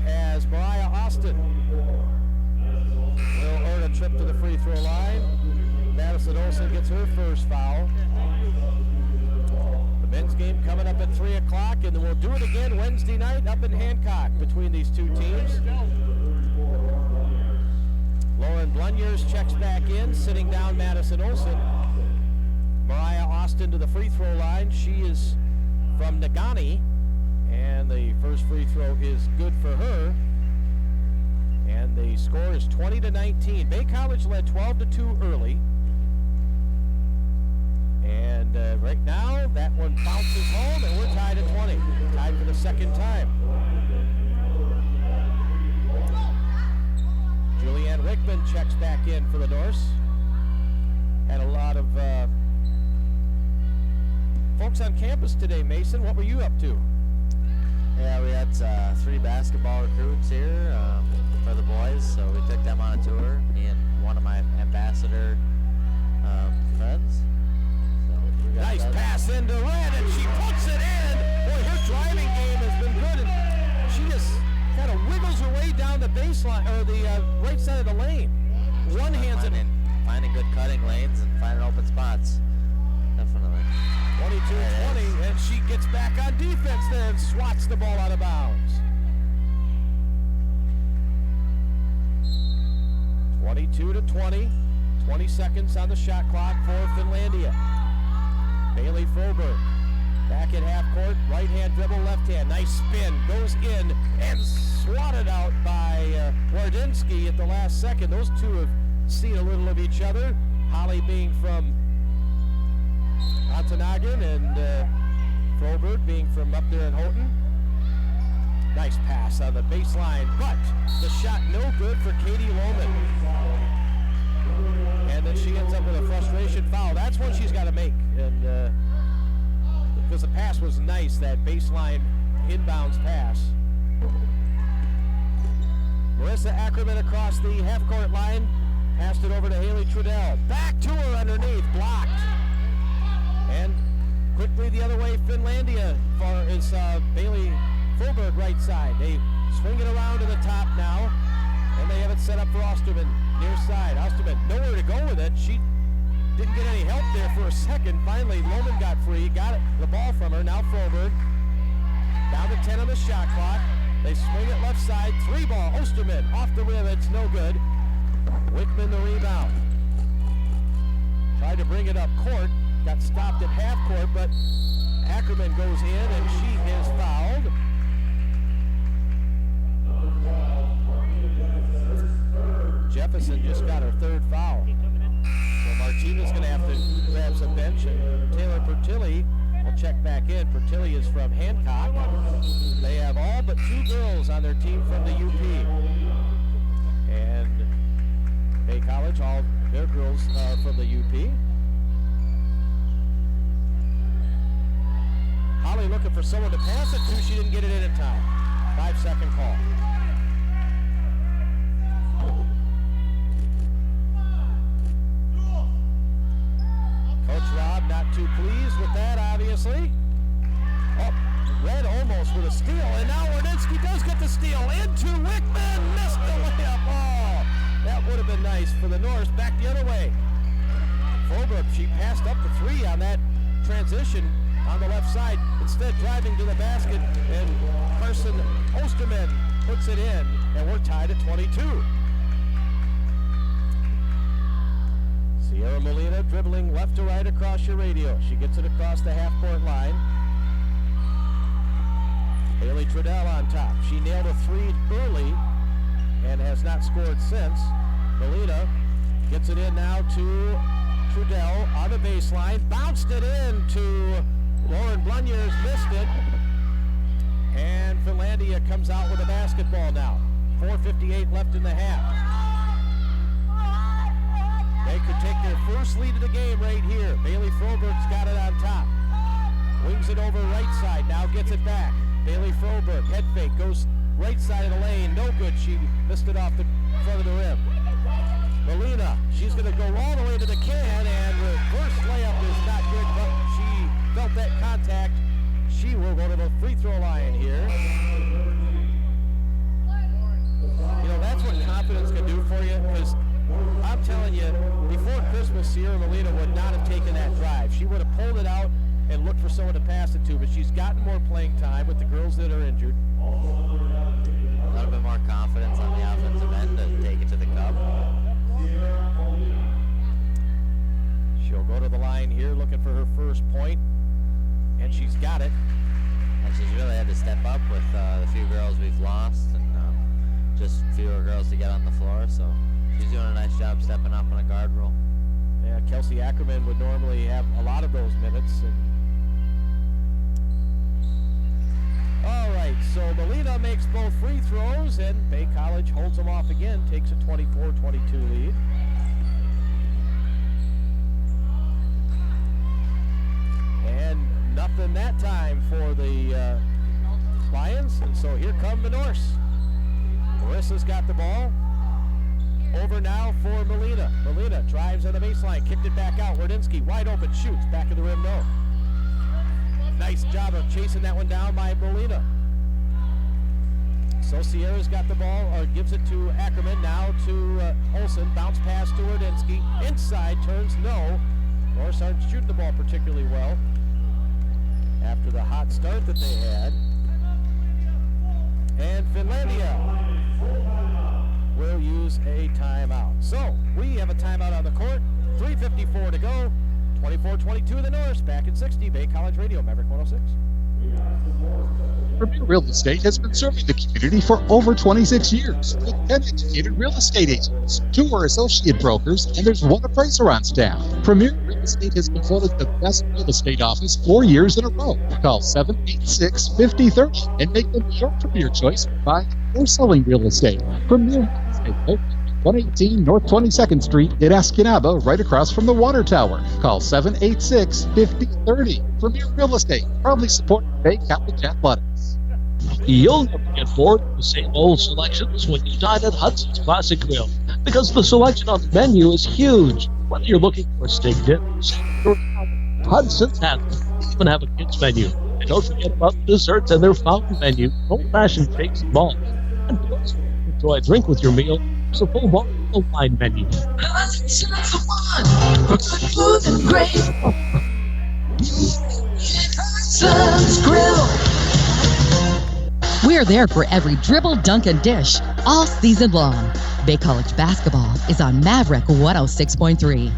as Mariah Austin will earn a trip to the free throw line. Madison Olson gets her first foul. The men's game coming up at 3 o'clock, and then we'll do it again Wednesday night up in Hancock between these two teams. Lauren Blunyers checks back in, sitting down Madison Olson. Mariah Austin to the free throw line. She is from Nagani, and the first free throw is good for her. And the score is 20-19. Bay College led 12-2 early. And right now, that one bounces home, and we're tied at 20. Tied for the second time. Julianne Rickman checks back in for the Norse. Had a lot of folks on campus today. Mason, what were you up to? Yeah, we had 3 basketball recruits here for the boys, so we took them on a tour, me and one of my ambassador friends. So nice pass into Red, and she puts it in. Boy, her driving game has been good, and she just kind of wiggles her way down the baseline, or the right side of the lane. One hands it in. Finding good cutting lanes and finding open spots. Definitely. 22-20, and she gets back on defense there and swats the ball out of bounds. 22-20, 20 seconds on the shot clock for Finlandia. Bailey Froberg back at half court, right hand dribble, left hand, nice spin, goes in and swatted out by Wardensky at the last second. Those two have seen a little of each other. Holly being from Ontonagon and Froberg being from up there in Houghton. Nice pass on the baseline, but the shot no good for Katie Lohman. And then she ends up with a frustration foul. That's one she's got to make. And because the pass was nice, that baseline inbounds pass. Marissa Ackerman across the half-court line. Passed it over to Haley Trudell. Back to her underneath, blocked. And quickly the other way, Finlandia is Bailey Fulberg right side. They swing it around to the top now, and they have it set up for Osterman near side. Osterman nowhere to go with it. She didn't get any help there for a second. Finally, Lohman got free, got the ball from her. Now Fulberg down to 10 on the shot clock. They swing it left side, 3-ball. Osterman off the rim, it's no good. Wickman the rebound. Tried to bring it up court, got stopped at half court, but Ackerman goes in and she is fouled. Jefferson just got her third foul. So Martinez going to have to grab some bench, and Taylor Pertilli will check back in. Pertilli is from Hancock. They have all but 2 girls on their team from the UP. And Bay College, all their girls from the UP. Holly looking for someone to pass it to. She didn't get it in time. 5-second call. Coach Rob not too pleased with that, obviously. Oh, Red almost with a steal, and now Wardinsky does get the steal into Wickman. Missed the layup. Oh, that would have been nice for the Norse. Back the other way. Fulberg, she passed up the 3 on that transition on the left side. Instead, driving to the basket, and Carson Osterman puts it in, and we're tied at 22. Sierra Molina dribbling left to right across your radio. She gets it across the half-court line. Haley Trudell on top. She nailed a 3 early and has not scored since. Molina gets it in now to Trudell on the baseline. Bounced it in to Lauren Bluniers, missed it. And Finlandia comes out with a basketball now. 4:58 left in the half. They could take their first lead of the game right here. Bailey Froberg's got it on top. Wings it over right side, now gets it back. Bailey Froberg, head fake, goes right side of the lane, no good. She missed it off the front of the rim. Molina, she's going to go all the way to the can, and her first layup is not good, but she felt that contact. She will go to the free throw line here. You know, that's what confidence can do for you, because I'm telling you, before Christmas, Sierra Molina would not have taken that drive. She would have pulled it out and looked for someone to pass it to, but she's gotten more playing time with the girls that are injured. A little bit more confidence on the offensive end to take it to the cup. She'll go to the line here looking for her first point, and she's got it. And she's really had to step up with the few girls we've lost, and just fewer girls to get on the floor, so she's doing a nice job stepping up on a guard role. Yeah, Kelsey Ackerman would normally have a lot of those minutes. All right, so Molina makes both free throws, and Bay College holds them off again, takes a 24-22 lead. And nothing that time for the Lions, and so here come the Norse. Marissa's got the ball. Over now for Molina. Molina drives on the baseline, kicked it back out. Wardinsky wide open, shoots, back of the rim, no. Nice job of chasing that one down by Molina. So Sierra's got the ball, or gives it to Ackerman, now to Olsen. Bounce pass to Wardinsky. Inside, turns no. Norse aren't shooting the ball particularly well after the hot start that they had. And Finlandia will use a timeout. So we have a timeout on the court. 3:54 to go. 24-22 the Norse. Back in 60. Bay College Radio, Maverick 106. Premier Real Estate has been serving the community for over 26 years with 10 educated real estate agents, 2 are associate brokers, and there's 1 appraiser on staff. Premier Real Estate has been voted the best real estate office 4 years in a row. Call 786-5030 and make them your premier choice for buying or selling real estate. Premier Real Estate, 118 North 22nd Street in Escanaba, right across from the Water Tower. Call 786-5030. Premier Real Estate, proudly supporting Bay College Athletics. You'll never get bored of the same old selections when you dine at Hudson's Classic Grill, because the selection on the menu is huge. Whether you're looking for a steak dinner, salad, or salad, Hudson's has it. They even have a kids menu. And don't forget about the desserts and their fountain menu, old-fashioned shakes and malts. And for those who enjoy a drink with your meal, there's a full bottle wine menu. Hudson's the one for good food and great. Hudson's Grill. We're there for every dribble, dunk, and dish all season long. Bay College basketball is on Maverick 106.3.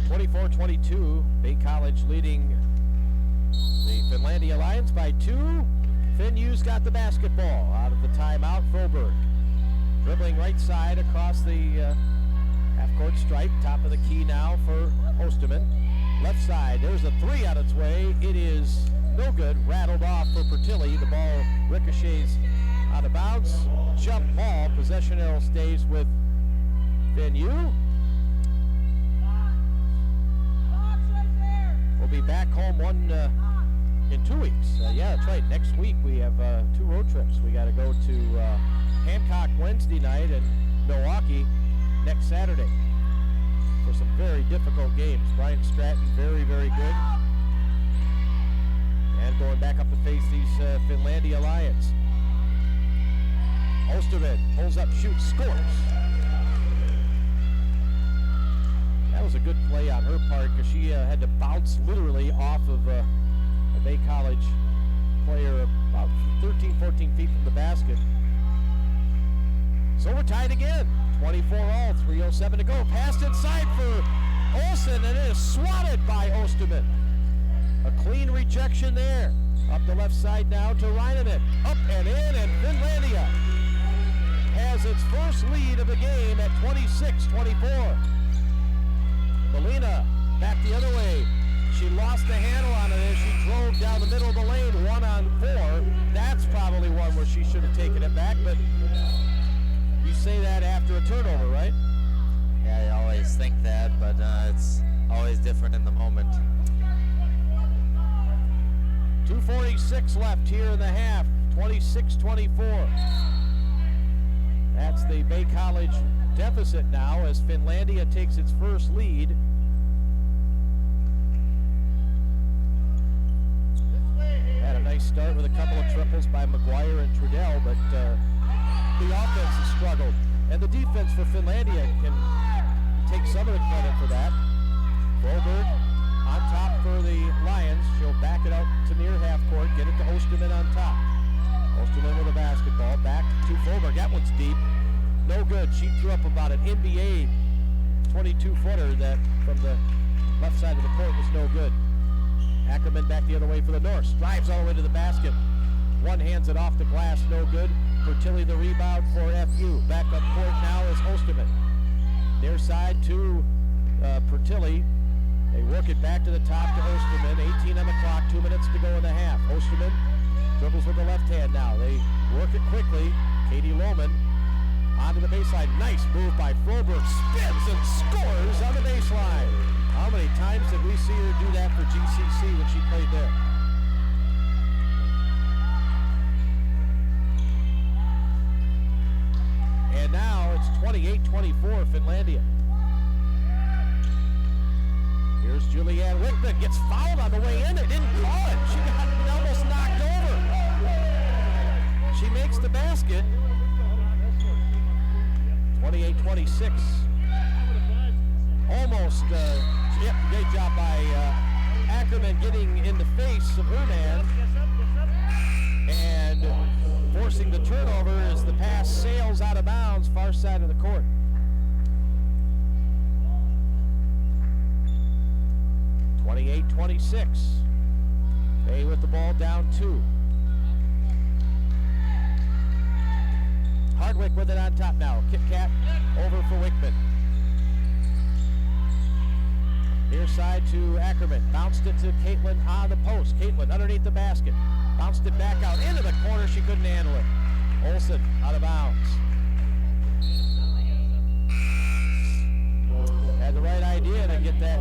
24-22, Bay College leading the Finlandia Lions by 2. Finn Hughes got the basketball out of the timeout. Froberg dribbling right side across the half-court stripe. Top of the key now for Osterman. Left side, there's a 3 on its way. It is no good. Rattled off for Pertilli. The ball ricochets out of bounds. Jump ball. Possession arrow stays with Finn Hughes. We'll be back home in 2 weeks. Yeah, that's right. Next week we have 2 road trips. We got to go to Hancock Wednesday night and Milwaukee next Saturday for some very difficult games. Brian Stratton, very, very good. And going back up to face these Finlandia Lions. Osterman pulls up, shoots, scores. That was a good play on her part because she had to bounce literally off of a Bay College player about 13, 14 feet from the basket. So we're tied again. 24-all, 3:07 to go. Passed inside for Olsen, and it is swatted by Osterman. A clean rejection there. Up the left side now to Reinanen. Up and in, and Finlandia has its first lead of the game at 26-24. Melina back the other way. She lost the handle on it as she drove down the middle of the lane, 1-on-4. That's probably one where she should have taken it back, but you say that after a turnover, right? Yeah, you always think that, but it's always different in the moment. 2:46 left here in the half, 26-24. That's the Bay College deficit now as Finlandia takes its first lead. Had a nice start with a couple of triples by McGuire and Trudell, but the offense has struggled. And the defense for Finlandia can take some of the credit for that. Froberg on top for the Lions. She'll back it out to near half court, get it to Osterman on top. Osterman with a basketball, back to Froberg. That one's deep. No good. She threw up about an NBA 22-footer that from the left side of the court was no good. Ackerman back the other way for the Norse. Drives all the way to the basket. One hands it off the glass, no good. Pertilli the rebound for FU. Back up court now is Osterman. Near side to Pertilli. They work it back to the top to Osterman. 18 on the clock, 2 minutes to go in the half. Osterman dribbles with the left hand now. They work it quickly. Katie Lohman onto the baseline. Nice move by Froberg. Spins and scores on the baseline. How many times did we see her do that for GCC when she played there? And now it's 28-24 Finlandia. Here's Julianne Wickman. Gets fouled on the way in. They didn't call it. She got almost knocked over. She makes the basket. 28-26. Almost, great job by Ackerman getting in the face of her man and forcing the turnover as the pass sails out of bounds, far side of the court. 28-26. Bay with the ball down 2. Hardwick with it on top now. Kit Kat over for Wickman. Near side to Ackerman. Bounced it to Caitlin on the post. Caitlin underneath the basket. Bounced it back out into the corner. She couldn't handle it. Olsen out of bounds. Had the right idea to get that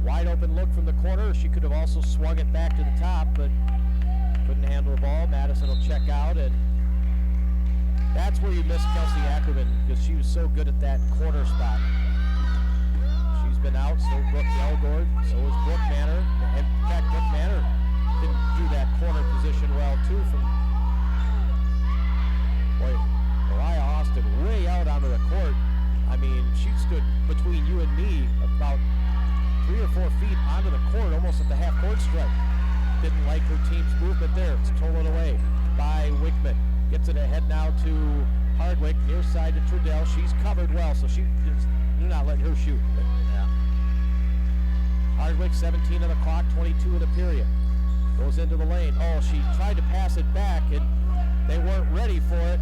wide open look from the corner. She could have also swung it back to the top, but couldn't handle the ball. Madison will check out, and that's where you miss Kelsey Ackerman, because she was so good at that corner spot. She's been out, so Brooke Elgord, so is Brooke Manor. And in fact, Brooke Manor didn't do that corner position well, too, from Mariah Austin way out onto the court. I mean, she stood between you and me about 3 or 4 feet onto the court, almost at the half-court stripe. Didn't like her team's movement there. It's stolen away by Wickman. Gets it ahead now to Hardwick, near side to Trudell. She's covered well, so she is not letting her shoot. Yeah. Hardwick, 17 on the clock, 22 in the period. Goes into the lane. Oh, she tried to pass it back, and they weren't ready for it.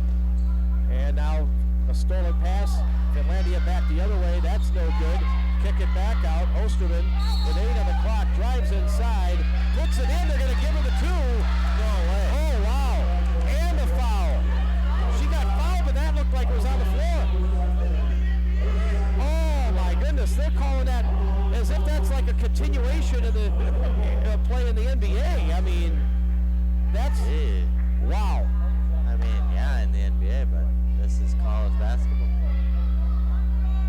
And now a stolen pass. Finlandia back the other way. That's no good. Kick it back out. Osterman with 8 on the clock. Drives inside. Puts it in. They're going to give her the 2. No way. Oh, wow. And a foul. She got fouled, but that looked like it was on the floor. Oh, my goodness. They're calling that as if that's like a continuation of the play in the NBA. I mean, that's... Wow. I mean, yeah, in the NBA, but this is college basketball.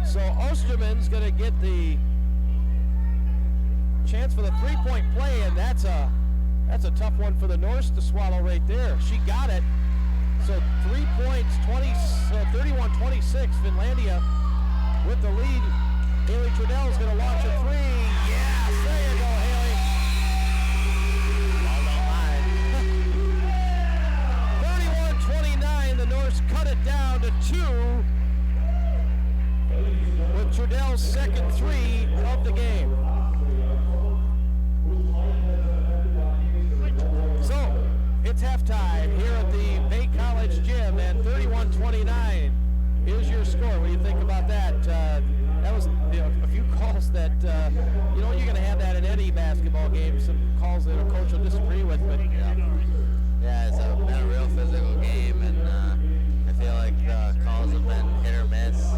So Osterman's going to get the chance for the three-point play, and that's a tough one for the Norse to swallow right there. She got it. So 3 points, 31-26. Finlandia with the lead. Haley Trudell is going to launch a 3. Yes, there you go, Haley. Well done, 31-29. The Norse cut it down to 2. With Trudell's second 3 of the game. So, it's halftime here at the Bay College Gym, and 31-29 is your score. What do you think about that? That was a few calls that, you're going to have that in any basketball game, some calls that a coach will disagree with, but... Yeah, it's been a real physical game, and I feel like the calls have been hit or miss.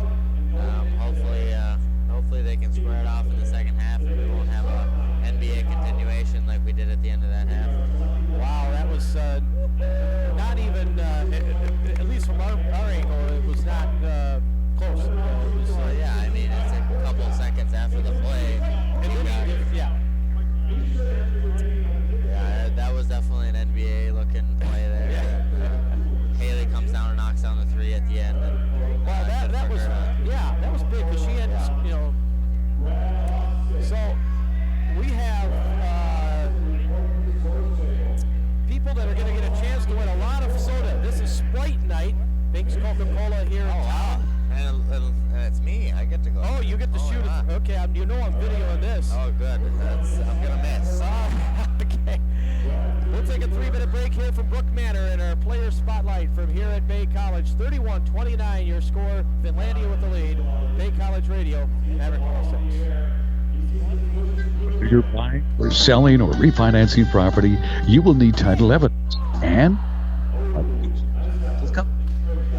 Hopefully they can square it off in the second half, and we won't have a NBA continuation like we did at the end of that half. Wow, that was not even, at least from our angle, it was not close. It was, yeah, I mean, it's a couple of seconds after the play. Yeah, that was definitely an NBA-looking play there. Yeah. Haley comes down and knocks down the 3 at the end. And, well, that was, that was big, because she had, so we have people that are going to get a chance to win a lot of soda. This is Sprite night. Binks Coca-Cola here. Oh, wow. And it's me. I get to go. Oh, you get to shoot it. Okay, I'm videoing this. Oh, good. I'm going to miss. Okay. We'll take a 3-minute break here from Brooke Manor in our player spotlight from here at Bay College. 31-29 your score. Finlandia with the lead. Bay College Radio, Maverick 106. Whether you're buying or selling or refinancing property, you will need title evidence and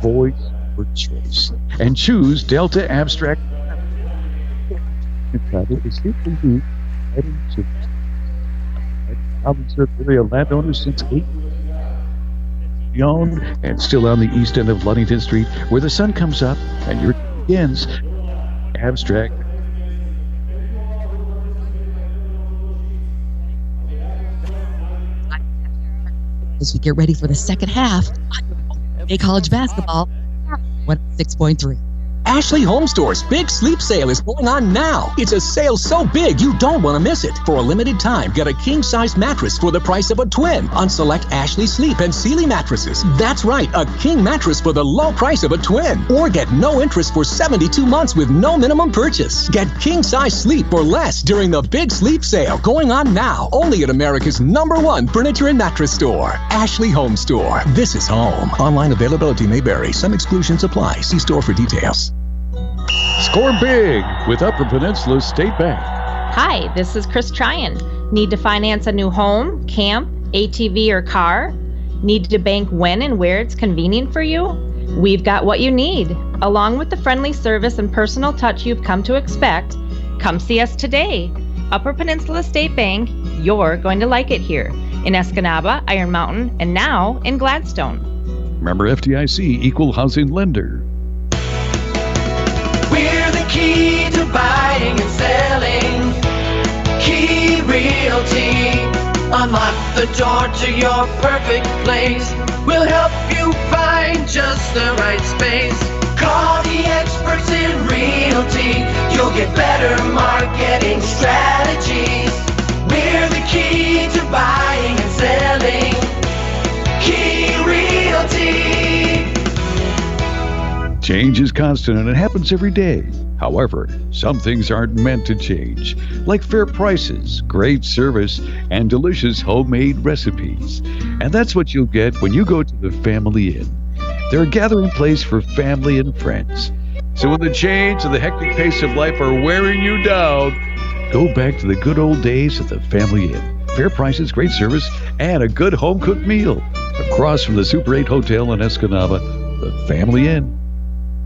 voice or choice. And choose Delta Abstract. Title is here for you. I've been certainly a landowner since 8. Young and still on the east end of Ludington Street, where the sun comes up and your begins. Abstract. As we get ready for the second half, Bay College basketball, 106.3. Ashley Home Store's big sleep sale is going on now. It's a sale so big you don't want to miss it. For a limited time, get a king-size mattress for the price of a twin on select Ashley Sleep and Sealy mattresses. That's right, a king mattress for the low price of a twin. Or get no interest for 72 months with no minimum purchase. Get king-size sleep or less during the big sleep sale going on now. Only at America's #1 furniture and mattress store, Ashley Home Store. This is home. Online availability may vary. Some exclusions apply. See store for details. Score big with Upper Peninsula State Bank. Hi, this is Chris Tryon. Need to finance a new home, camp, ATV, or car? Need to bank when and where it's convenient for you? We've got what you need. Along with the friendly service and personal touch you've come to expect, come see us today. Upper Peninsula State Bank, you're going to like it here. In Escanaba, Iron Mountain, and now in Gladstone. Member FDIC, Equal Housing Lender. We're the key to buying and selling. Key Realty. Unlock the door to your perfect place. We'll help you find just the right space. Call the experts in realty. You'll get better marketing strategies. We're the key to buying and selling. Key Realty. Change is constant and it happens every day. However, some things aren't meant to change, like fair prices, great service, and delicious homemade recipes. And that's what you'll get when you go to the Family Inn. They're a gathering place for family and friends. So when the change and the hectic pace of life are wearing you down, go back to the good old days at the Family Inn. Fair prices, great service, and a good home-cooked meal. Across from the Super 8 Hotel in Escanaba, the Family Inn.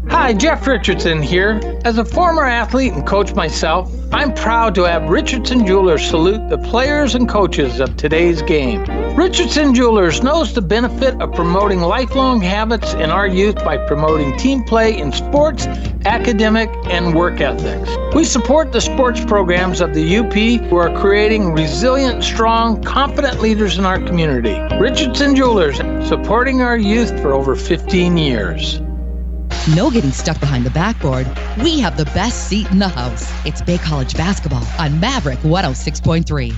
Hi, Jeff Richardson here. As a former athlete and coach myself, I'm proud to have Richardson Jewelers salute the players and coaches of today's game. Richardson Jewelers knows the benefit of promoting lifelong habits in our youth by promoting team play in sports, academic, and work ethics. We support the sports programs of the UP who are creating resilient, strong, confident leaders in our community. Richardson Jewelers, supporting our youth for over 15 years. No getting stuck behind the backboard. We have the best seat in the house. It's Bay College basketball on Maverick 106.3.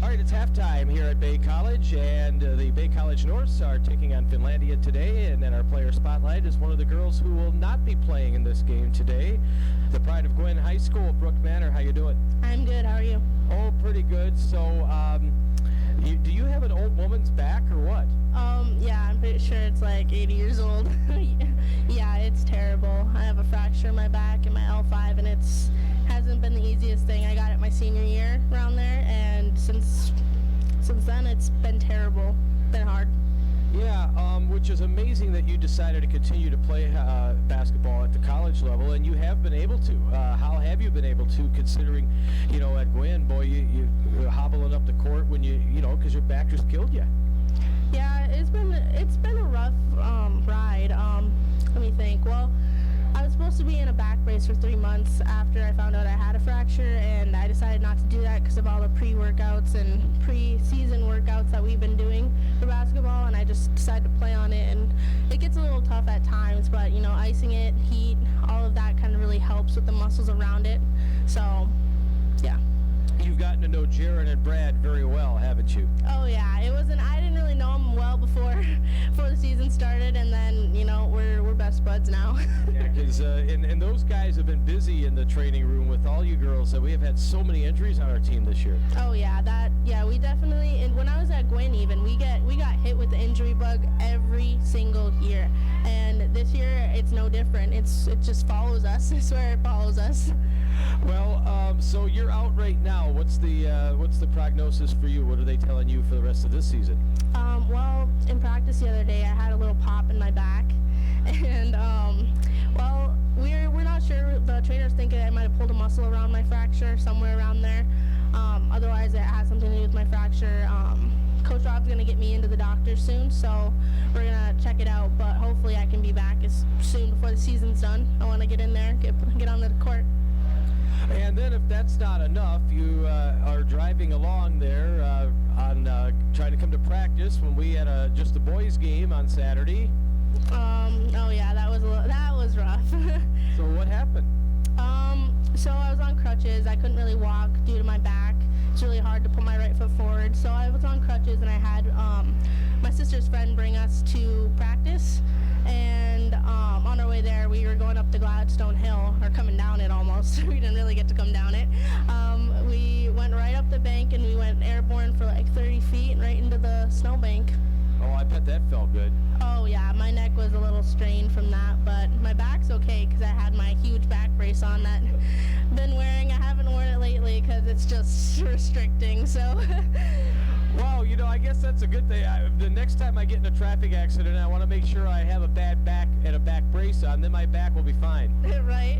All right, it's halftime here at Bay College, and the Bay College Norse are taking on Finlandia today, and then our player spotlight is one of the girls who will not be playing in this game today. The pride of Gwynn High School, Brooke Manor. How you doing? I'm good. How are you? Oh, pretty good. So, do you have an old woman's back or what? Yeah, I'm pretty sure it's like 80 years old. Yeah, it's terrible. I have a fracture in my back and my L5, and hasn't been the easiest thing. I got it my senior year around there, and since then it's been terrible. Been hard. Yeah, which is amazing that you decided to continue to play basketball at the college level, and you have been able to. How have you been able to, considering, at Gwynn, boy, you're hobbling up the court when because your back just killed you. Yeah, it's been a rough ride. Let me think. Well, I was supposed to be in a back brace for 3 months after I found out I had a fracture, and I decided not to do that because of all the pre-workouts and pre-season workouts that we've been doing for basketball, and I just decided to play on it, and it gets a little tough at times, but icing it, heat, all of that kind of really helps with the muscles around it. So, yeah. You've gotten to know Jaron and Brad very well, haven't you? Oh yeah, I didn't really know them well before the season started, and then we're best buds now. Yeah, because and those guys have been busy in the training room with all you girls. We have had so many injuries on our team this year. Oh yeah, we definitely. And when I was at Gwynn, even we got hit with the injury bug every single year, and this year it's no different. It just follows us. I swear it follows us. Well, so you're out right now. What's the prognosis for you? What are they telling you for the rest of this season? Well, in practice the other day, I had a little pop in my back, and we're not sure. The trainers think I might have pulled a muscle around my fracture, somewhere around there. Otherwise, it has something to do with my fracture. Coach Rob's gonna get me into the doctor soon, so we're gonna check it out. But hopefully, I can be back as soon before the season's done. I want to get in there, get on the court. And then if that's not enough, you are driving along there on trying to come to practice when we had just a boys game on Saturday. Oh yeah, that was rough. So what happened? So I was on crutches. I couldn't really walk due to my back. It's really hard to put my right foot forward. So I was on crutches, and I had my sister's friend bring us to practice. And on our way there, we were going up the Gladstone Hill, or coming down it almost. We didn't really get to come down it. We went right up the bank, and we went airborne for like 30 feet and right into the snowbank. Oh, I bet that felt good. Oh yeah, my neck was a little strained from that, but my back's okay because I had my huge back brace on that I've been wearing. I haven't worn it lately because it's just restricting, so. Well, I guess that's a good thing. The next time I get in a traffic accident, I want to make sure I have a bad back and a back brace on, then my back will be fine. Right.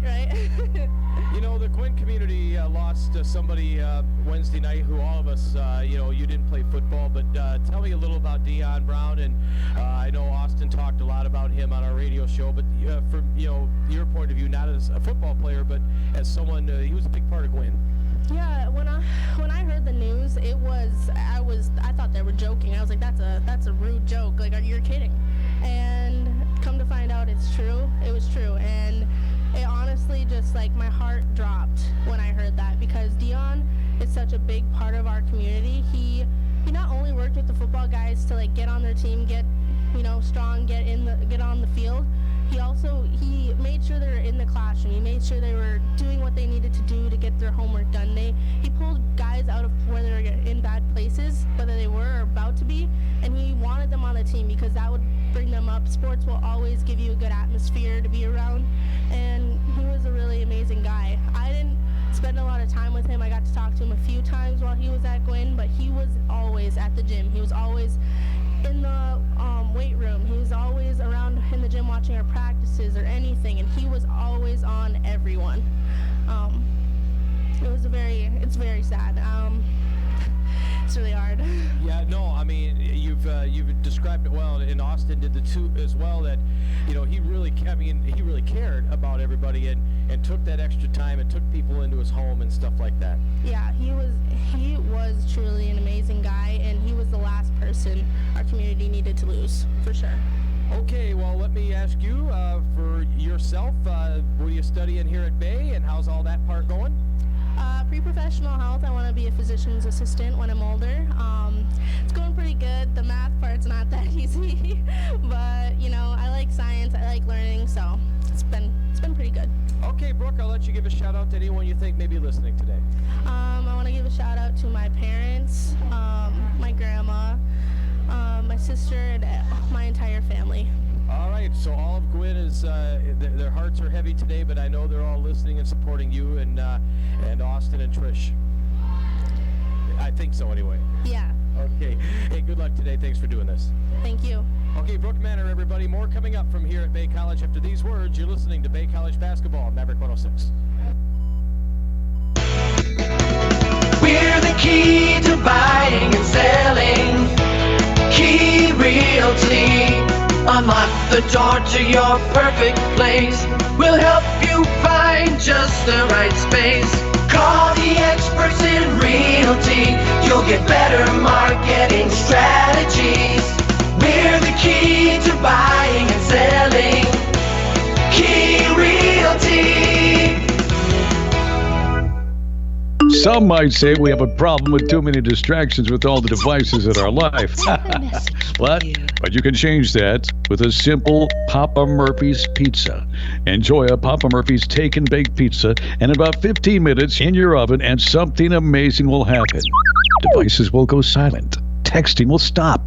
The Gwinn community lost somebody Wednesday night who all of us, you didn't play football, but tell me a little about Dion Brown, and I know Austin talked a lot about him on our radio show, but from, your point of view, not as a football player, but as someone, he was a big part of Gwinn. Yeah, when I heard the news, I thought they were joking. I was like, that's a rude joke. Like, you're kidding. And come to find out, it's true. It was true, and it honestly just like my heart dropped when I heard that because Dion is such a big part of our community. He not only worked with the football guys to like get on their team, get strong, get on the field. He made sure they were in the classroom. He made sure they were doing what they needed to do to get their homework done. He pulled guys out of where they were in bad places, whether they were or about to be, and he wanted them on the team because that would bring them up. Sports will always give you a good atmosphere to be around, and he was a really amazing guy. I didn't spend a lot of time with him. I got to talk to him a few times while he was at Gwinn, but he was always at the gym. He was always in the weight room. He was always around in the gym watching our practices or anything, and he was always on everyone. It's very sad. It's really hard. Yeah, no, I mean, you've described it well, and Austin did the too as well. That he really cared about everybody and took that extra time and took people into his home and stuff like that. Yeah, he was truly an amazing guy, and he was the last person our community needed to lose, for sure. Okay, well, let me ask you for yourself. What are you studying here at Bay, and how's all that part going? Pre-professional health. I want to be a physician's assistant when I'm older. It's going pretty good. The math part's not that easy, but I like science. I like learning, so it's been pretty good. Okay, Brooke, I'll let you give a shout out to anyone you think may be listening today. I want to give a shout out to my parents, my grandma, my sister, and my entire family. All right, so all of Gwinn is, their hearts are heavy today, but I know they're all listening and supporting you and Austin and Trish. I think so anyway. Yeah. Okay. Hey, good luck today. Thanks for doing this. Thank you. Okay, Brooke Manor, everybody. More coming up from here at Bay College. After these words, you're listening to Bay College Basketball on Maverick 106. We're the key to buying and selling. Key Realty. Unlock the door to your perfect place. We'll help you find just the right space. Call the experts in realty. You'll get better marketing strategies. We're the key to buying and selling. Key Realty. Some might say we have a problem with too many distractions with all the devices in our life. What? But you can change that with a simple Papa Murphy's pizza. Enjoy a Papa Murphy's take and bake pizza in about 15 minutes in your oven, and something amazing will happen. Devices will go silent. Texting will stop.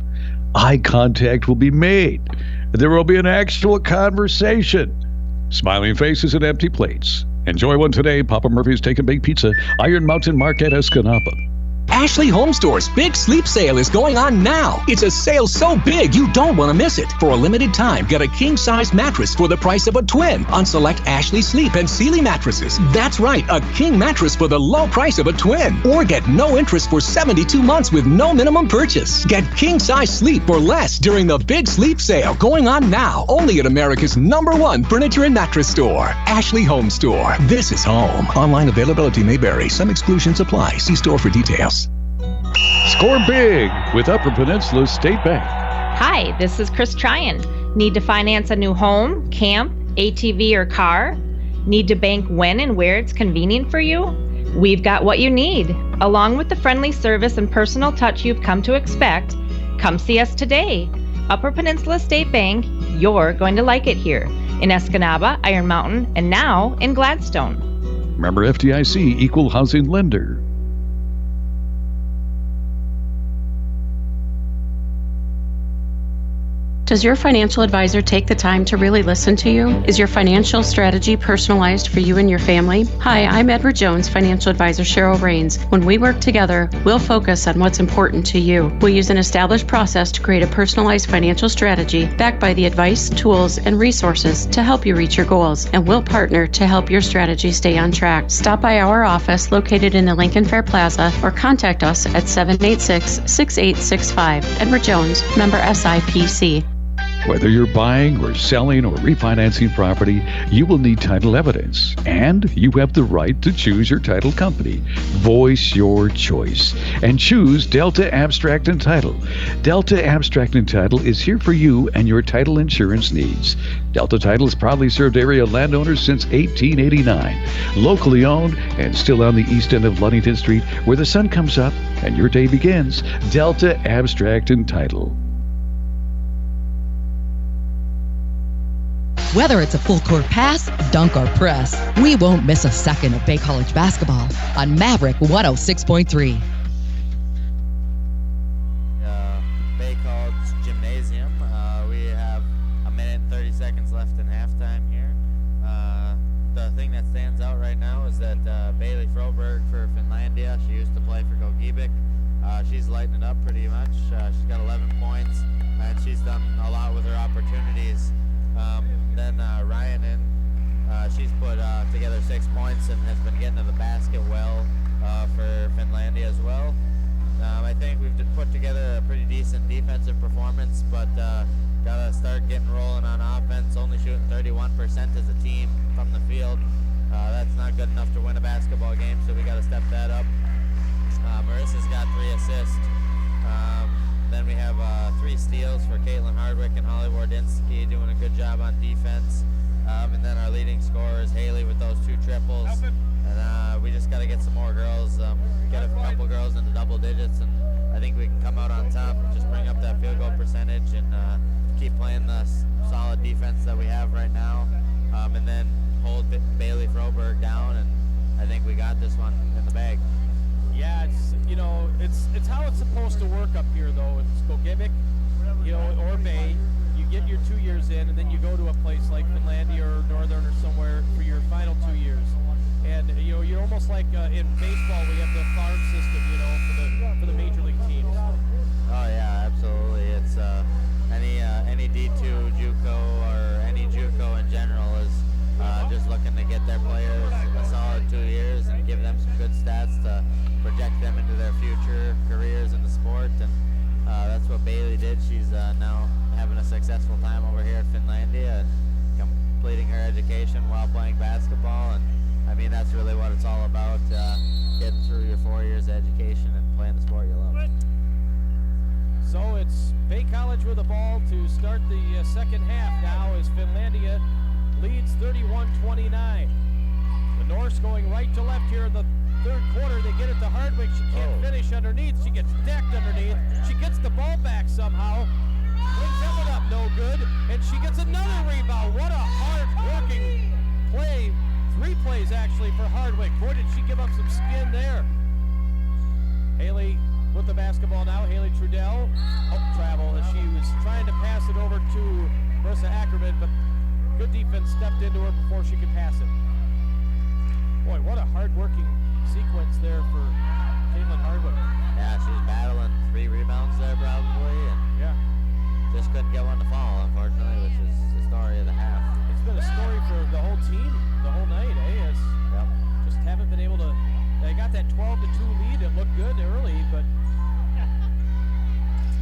Eye contact will be made. There will be an actual conversation. Smiling faces and empty plates. Enjoy one today. Papa Murphy's Take and Bake Pizza, Iron Mountain Market, Escanaba. Ashley Home Store's big sleep sale is going on now. It's a sale so big you don't want to miss it. For a limited time, get a king-size mattress for the price of a twin on select Ashley Sleep and Sealy mattresses. That's right, a king mattress for the low price of a twin. Or get no interest for 72 months with no minimum purchase. Get king-size sleep for less during the big sleep sale going on now. Only at America's #1 furniture and mattress store, Ashley Home Store. This is home. Online availability may vary. Some exclusions apply. See store for details. Score big with Upper Peninsula State Bank. Hi, this is Chris Tryon. Need to finance a new home, camp, ATV, or car? Need to bank when and where it's convenient for you? We've got what you need. Along with the friendly service and personal touch you've come to expect, come see us today. Upper Peninsula State Bank, you're going to like it here. In Escanaba, Iron Mountain, and now in Gladstone. Member FDIC, Equal Housing Lender. Does your financial advisor take the time to really listen to you? Is your financial strategy personalized for you and your family? Hi, I'm Edward Jones, financial advisor Cheryl Rains. When we work together, we'll focus on what's important to you. We'll use an established process to create a personalized financial strategy backed by the advice, tools, and resources to help you reach your goals, and we'll partner to help your strategy stay on track. Stop by our office located in the Lincoln Fair Plaza or contact us at 786-6865. Edward Jones, member SIPC. Whether you're buying or selling or refinancing property, you will need title evidence, and you have the right to choose your title company. Voice your choice and choose Delta Abstract and Title. Delta Abstract and Title is here for you and your title insurance needs. Delta Title has proudly served area landowners since 1889. Locally owned and still on the east end of Ludington Street, where the sun comes up and your day begins. Delta Abstract and Title. Whether it's a full court pass, dunk, or press, we won't miss a second of Bay College basketball on Maverick 106.3. Bay College Gymnasium. We have a minute and 30 seconds left in halftime here. The thing that stands out right now is that Bailey Froberg for Finlandia, she used to play for Gogebic. She's lighting it up pretty much. She's got 11 points, and she's done a lot with her opportunities. Then Ryan she's put together 6 points and has been getting to the basket well for Finlandia as well. I think we've put together a pretty decent defensive performance, but gotta start getting rolling on offense. Only shooting 31% as a team from the field. That's not good enough to win a basketball game, so we gotta step that up. Marissa's got 3 assists. Then we have 3 steals for Caitlin Hardwick and Holly Wardinsky, doing a good job on defense. And then our leading scorer is Haley with those 2 triples. And we just got to get some more girls, get a couple girls into double digits, and I think we can come out on top and just bring up that field goal percentage and keep playing the solid defense that we have right now. And then hold Bailey Froberg down, and I think we got this one in the bag. Yeah, it's how it's supposed to work up here, though. It's Gogebic, or Bay. You get your 2 years in, and then you go to a place like Finlandia or Northern or somewhere for your final 2 years. And you're almost like in baseball, we have the farm system, for the major league teams. Oh yeah, absolutely. It's any D2 JUCO or any JUCO in general is just looking to get their players a solid 2 years and give them some good stats to project them into their future careers in the sport, and that's what Bailey did. She's now having a successful time over here at Finlandia and completing her education while playing basketball, and I mean that's really what it's all about, getting through your 4 years of education and playing the sport you love. So it's Bay College with the ball to start the second half now as Finlandia leads 31-29. The Norse going right to left here in the third quarter. They get it to Hardwick. She can't finish underneath. She gets decked underneath. She gets the ball back somehow. Brings that one up, no good. And she gets another rebound. What a hard-working play. 3 plays, actually, for Hardwick. Boy, did she give up some skin there. Haley with the basketball now. Haley Trudell. Travel as she was trying to pass it over to Marissa Ackerman, but good defense stepped into her before she could pass it. Boy, what a hard-working sequence there for Caitlin Hardwick. Yeah, she's battling 3 rebounds there probably, and just couldn't get one to fall, unfortunately, which is the story of the half. It's been a story for the whole team the whole night, eh? Just haven't been able to. They got that 12-2 lead. It looked good early, but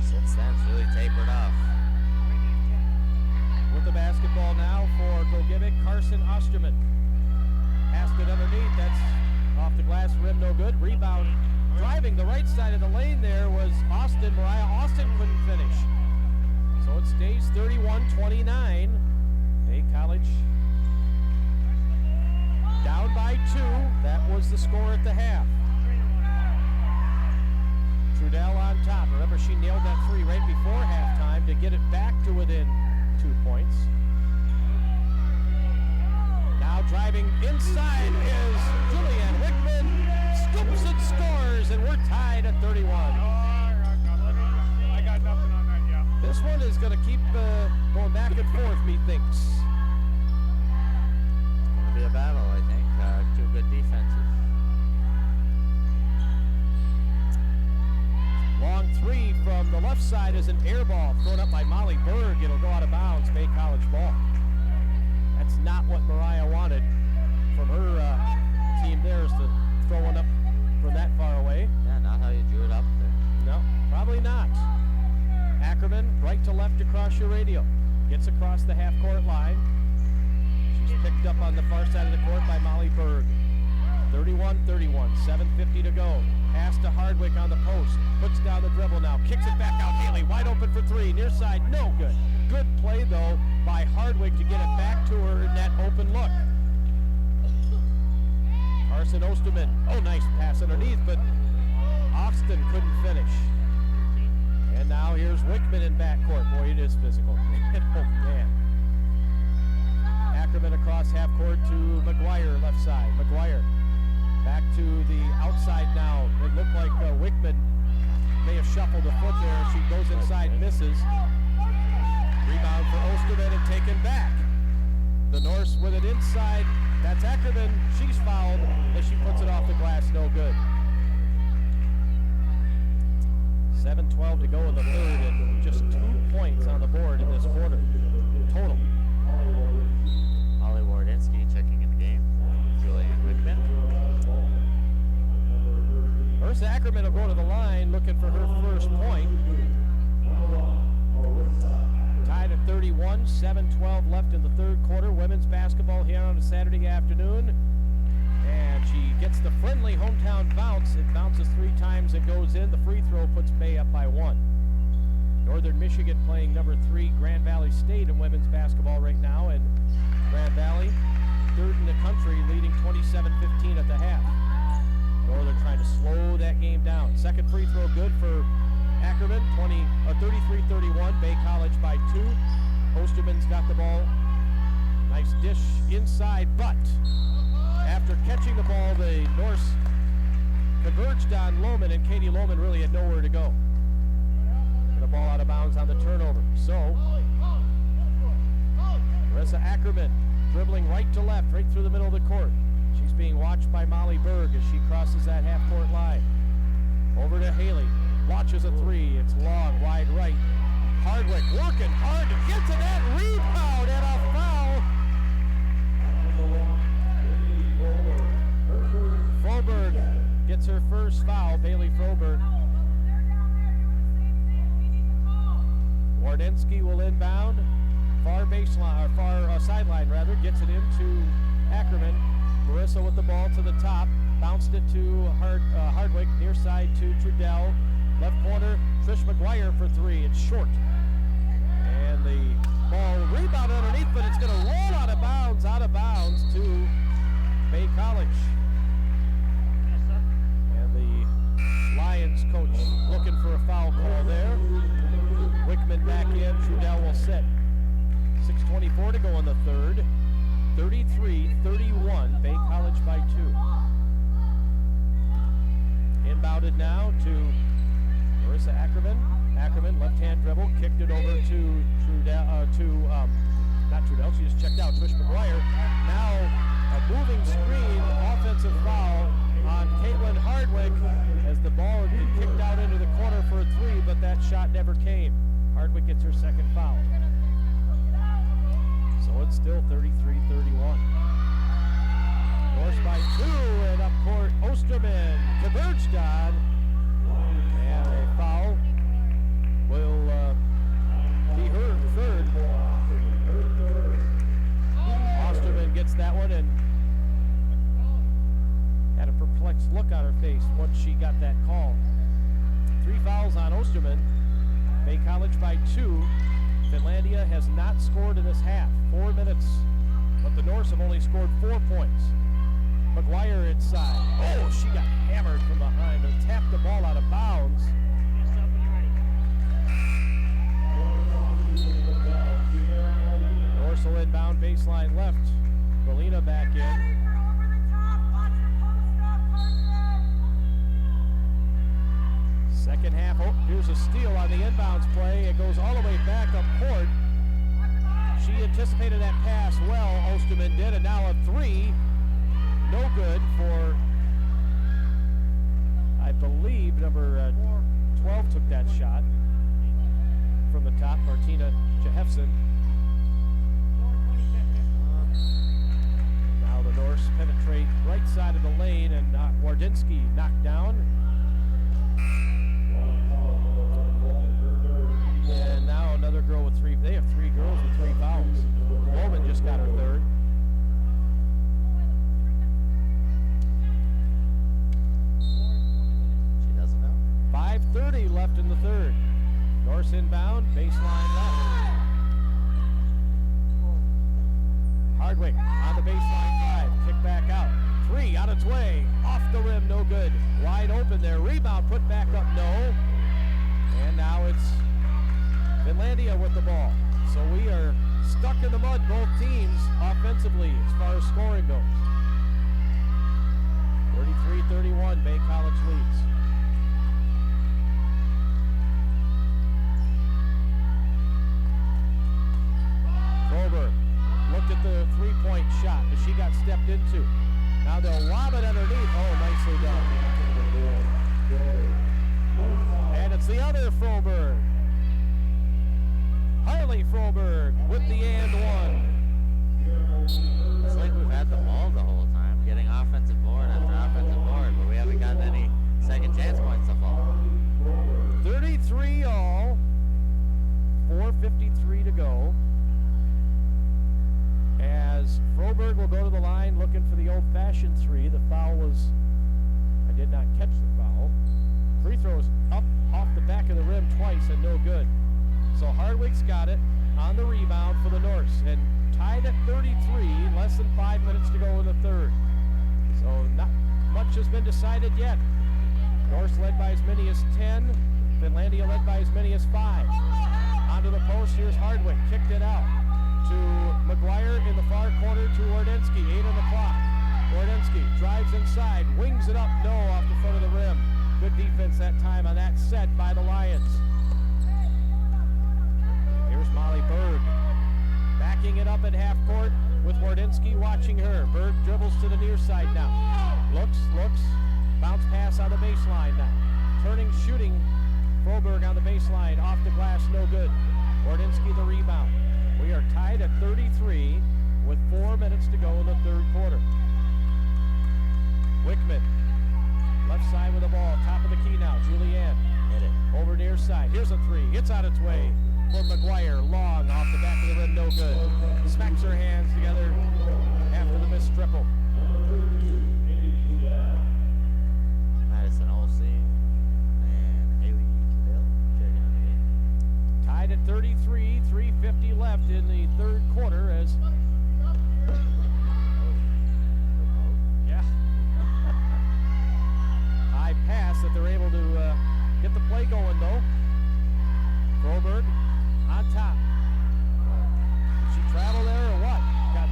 since then it's really tapered off. With the basketball now for Gogebic, Carson Osterman. Passed it underneath. That's off the glass rim, no good. Rebound. Driving the right side of the lane there was Austin. Mariah Austin couldn't finish. So it stays 31-29. Bay College down by 2. That was the score at the half. Trudell on top. Remember, she nailed that 3 right before halftime to get it back to within 2 points. Now driving inside is Julianne Wickman. Scoops and scores, and we're tied at 31. I got nothing on that yet. This one is going to keep going back and forth, methinks. It's going to be a battle, I think. 2 good defenses. Long 3 from the left side is an air ball thrown up by Molly Berg. It'll go out of bounds. Bay College ball. That's not what Mariah wanted from her team there, is to throw one up from that far away. Yeah, not how you drew it up there. No, probably not. Ackerman, right to left across your radio. Gets across the half-court line. She's picked up on the far side of the court by Molly Berg. 31-31, 7:50 to go. Pass to Hardwick on the post. Puts down the dribble now. Kicks it back out. Haley wide open for 3. Near side, no good. Good play, though, by Hardwick to get it back to her in that open look. Carson Osterman. Oh, nice pass underneath, but Austin couldn't finish. And now here's Wickman in backcourt. Boy, it is physical. Oh, man. Ackerman across half court to McGuire, left side. McGuire back to the outside now. It looked like Wickman may have shuffled a foot there. She goes inside, misses. Rebound for Osterman and taken back. The Norse with it inside. That's Ackerman. She's fouled as she puts it off the glass. No good. 7:12 to go in the third, and just 2 points on the board in this quarter. Total. Holly Wardinsky checking in the game. Julianne Wickman. Ursa Ackerman will go to the line looking for her first point. Tied at 31, 7:12 left in the third quarter. Women's basketball here on a Saturday afternoon. And she gets the friendly hometown bounce. It bounces 3 times and goes in. The free throw puts Bay up by 1. Northern Michigan playing number 3 Grand Valley State in women's basketball right now. And Grand Valley, 3rd in the country, leading 27-15 at the half. Northern trying to slow that game down. Second free throw good for Ackerman, 33-31. Bay College by 2. Osterman's got the ball. Nice dish inside, but after catching the ball, the Norse converged on Lohman, and Katie Lohman really had nowhere to go. And the ball out of bounds on the turnover. So, Marissa Ackerman dribbling right to left, right through the middle of the court. She's being watched by Molly Berg as she crosses that half-court line. Over to Haley. Launches a 3. It's long, wide right. Hardwick working hard to get to that rebound and a foul. Froberg gets her first foul. Bailey Froberg. Wardinsky will inbound. Far baseline, or far sideline rather. Gets it into Ackerman. Marissa with the ball to the top. Bounced it to Hardwick. Near side to Trudell. Left corner, Trish McGuire for 3. It's short. And the ball rebound underneath, but it's going to roll out of bounds to Bay College. And the Lions coach looking for a foul call there. Wickman back in, Trudell will sit. 6:24 to go in the third. 33-31, Bay College by 2. Inbounded now to Marissa Ackerman. Ackerman, left-hand dribble, kicked it over to Trudell, not Trudell, she just checked out, Trish McGuire. Now a moving screen, offensive foul on Caitlin Hardwick as the ball had been kicked out into the corner for a 3, but that shot never came. Hardwick gets her second foul. So it's still 33-31. Norse by 2, and up court, Osterman converged on. And a foul will be her third. Osterman gets that one and had a perplexed look on her face once she got that call. 3 fouls on Osterman. Bay College by 2. Finlandia has not scored in this half. 4 minutes, but the Norse have only scored 4 points. McGuire inside. Oh, she got hammered from behind and tapped the ball out of bounds. Norse will inbound, baseline left. Molina back in. Second half, oh, here's a steal on the inbounds play. It goes all the way back up court. She anticipated that pass well, Osterman did, and now a three. No good for, I believe, number 12 took that shot from the top, Martina Jehefson. Now the Norse penetrate right side of the lane, and Wardinski knocked down. And now another girl with 3. They have 3 girls with 3 fouls. Bowman just got her third. She doesn't know. 5:30 left in the third. Norse inbound, baseline left. Hardwick on the baseline drive, kick back out. 3 on its way, off the rim, no good. Wide open there, rebound put back up, no. And now it's Finlandia with the ball. So we are stuck in the mud, both teams, offensively, as far as scoring goes. 33-31, Bay College leads. Goldberg looked at the three-point shot that she got stepped into. Now they'll lob it underneath. Oh, nicely done. And it's the other Froberg. Harley Froberg with the and one. It's like we've had the ball the whole time, getting offensive board after offensive board, but we haven't gotten any second chance points so far. 33 all, 4:53 to go. As Froberg will go to the line looking for the old-fashioned 3. The foul was, I did not catch the foul. Free throws up off the back of the rim twice and no good. So Hardwick's got it on the rebound for the Norse, and tied at 33, less than 5 minutes to go in the third. So not much has been decided yet. Norse led by as many as 10, Finlandia led by as many as 5. Onto the post, here's Hardwick, kicked it out to McGuire in the far corner to Wardinski, 8 on the clock. Wardinski drives inside, wings it up, no, off the front of the rim. Good defense that time on that set by the Lions. Here's Molly Berg, backing it up at half court with Wardinski watching her. Berg dribbles to the near side now. Looks, bounce pass on the baseline now. Turning, shooting, Froberg on the baseline, off the glass, no good. Wardinski the rebound. We are tied at 33 with 4 minutes to go in the third quarter. Wickman, left side with the ball, top of the key now. Julianne, hit it over near side. Here's a 3, it's on its way. For McGuire, long off the back of the rim, no good. Smacks her hands together after the missed triple. Madison Olsen and Haley Trudell checking on the game. Tied at 33, 3:50 left in the third quarter as... Yeah. High pass that they're able to get the play going, though. Froberg on top. Did she travel there or what? Got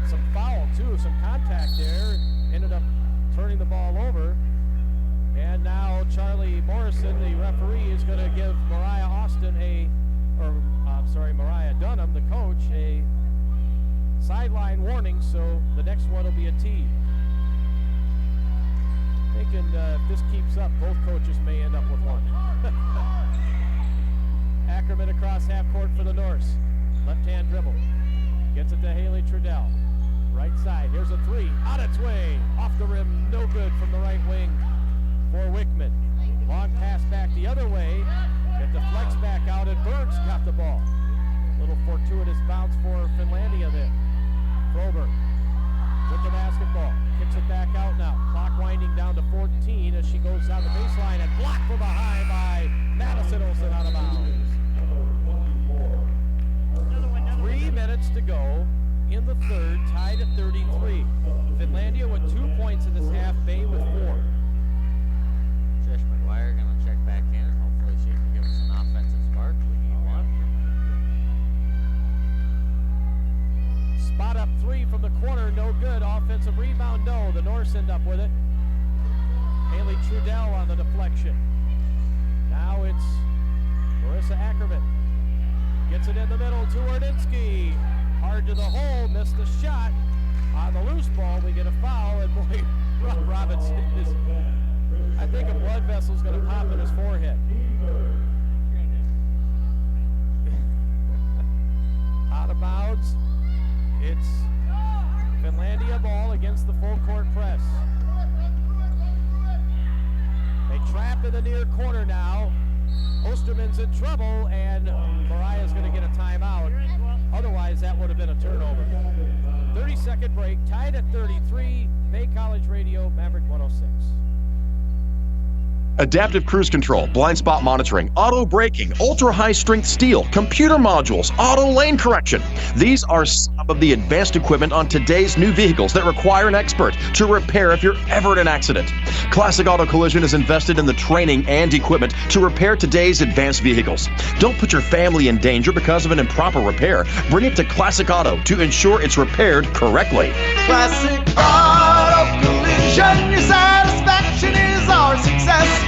some foul too, some contact there. Ended up turning the ball over. And now Charlie Morrison, the referee, is going to give Mariah Dunham, the coach, a sideline warning, so the next one will be a tee. Thinking if this keeps up, both coaches may end up with one. Ackerman across half court for the Norse. Left-hand dribble. Gets it to Haley Trudell. Right side. Here's a 3. On its way. Off the rim. No good from the right wing for Wickman. Long pass back the other way. It deflects back out, and Berg's got the ball. Little fortuitous bounce for Finlandia there. Froberg with the basketball. Kicks it back out now. Clock winding down to 14 as she goes down the baseline and blocked from behind by Madison Olsen out of bounds. third, tied at 33. Finlandia with 2 points in this half, Bay with 4. Trish McGuire going to check back in. Hopefully she can give us an offensive spark. We need one. Spot up 3 from the corner, no good. Offensive rebound, no. The Norse end up with it. Haley Trudell on the deflection. Now it's Marissa Ackerman. Gets it in the middle to Wardinsky. Hard to the hole, missed the shot. On the loose ball, we get a foul, and boy, Rob Robinson is, I think a blood vessel's going to pop in his forehead. Out of bounds. It's Finlandia ball against the full court press. They trap in the near corner now. Osterman's in trouble, and Mariah's going to get a timeout. Otherwise, that would have been a turnover. 30-second break, tied at 33. Bay College Radio, Maverick 106. Adaptive cruise control, blind spot monitoring, auto braking, ultra high strength steel, computer modules, auto lane correction. These are some of the advanced equipment on today's new vehicles that require an expert to repair if you're ever in an accident. Classic Auto Collision is invested in the training and equipment to repair today's advanced vehicles. Don't put your family in danger because of an improper repair. Bring it to Classic Auto to ensure it's repaired correctly. Classic Auto Collision, your satisfaction is our success.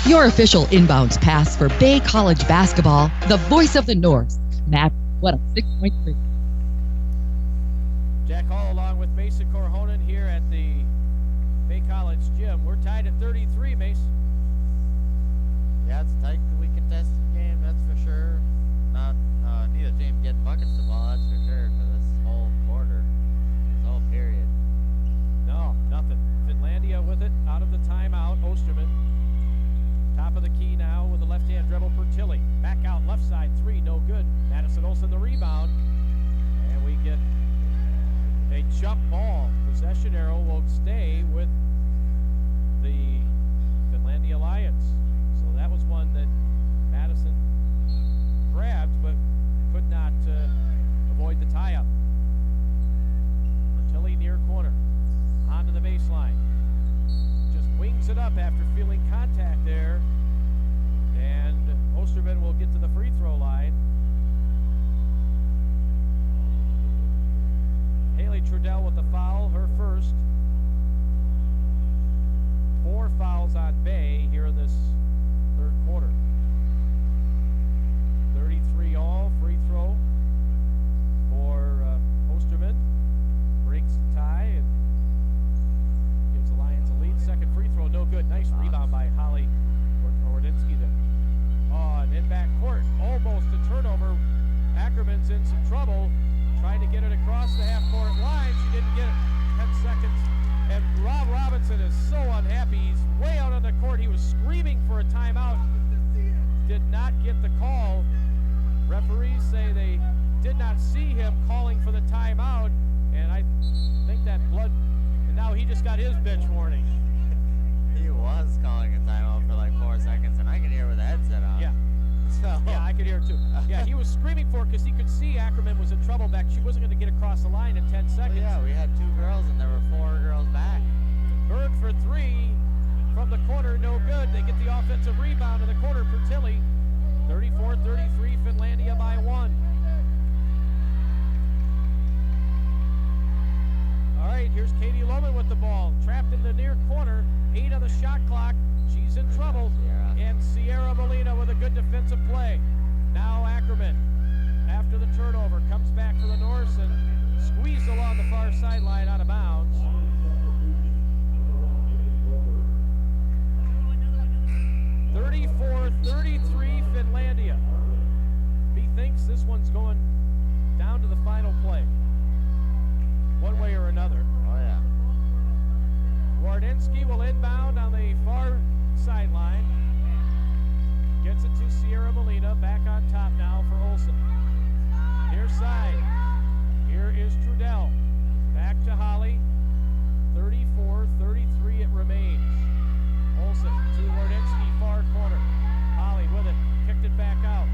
Your official inbounds pass for Bay College basketball, the voice of the North. Maverick 106.3. Jack Hall along with Mason Corhonen here at the Bay College gym. We're tied at 33, Mace. Yeah, it's a tightly contested game, that's for sure. Not neither team getting buckets to ball, that's for sure, for this whole quarter, this whole period. No, nothing. Finlandia with it out of the timeout. Osterman. Top of the key now with the left-hand dribble for Tilly. Back out left side, 3, no good. Madison Olsen the rebound. And we get a jump ball. Possession arrow will stay with the Finlandia Lions. So that was one that Madison grabbed but could not avoid the tie-up. Tilly near corner. Onto the baseline. Just wings it up after feeling contact there. And Osterman will get to the free throw line. Haley Trudell with the foul, her first. 4 fouls on Bay here in this third quarter. 33 all, free throw for Osterman. Breaks the tie and gives the Lions a lead. Second free throw, no good. Nice rebound by Holly Wardinsky there. Oh, and in back court, almost a turnover. Ackerman's in some trouble, trying to get it across the half-court line. She didn't get it. 10 seconds. And Rob Robinson is so unhappy. He's way out on the court. He was screaming for a timeout. Did not get the call. Referees say they did not see him calling for the timeout. And I think that blood, and now he just got his bench warning. He was calling a timeout for like 4 seconds, and I could hear with the headset on. Yeah. So. Yeah, I could hear it too. Yeah, he was screaming for it because he could see Ackerman was in trouble back. She wasn't going to get across the line in 10 seconds. Well, yeah, we had 2 girls, and there were 4 girls back. Berg for 3 from the corner, no good. They get the offensive rebound in the corner for Tilly. 34-33, Finlandia by 1. All right, here's Katie Lohman with the ball. Trapped in the near corner, 8 on the shot clock. She's in trouble. And Sierra Molina with a good defensive play. Now Ackerman, after the turnover, comes back for the Norse and squeezed along the far sideline out of bounds. $34-33 Finlandia. B thinks this one's going down to the final play. One way or another. Oh, yeah. Wardinsky will inbound on the far sideline. Gets it to Sierra Molina. Back on top now for Olsen. Near side. Here is Trudell. Back to Holly. 34-33 it remains. Olsen to Wardinsky, far corner. Holly with it. Kicked it back out.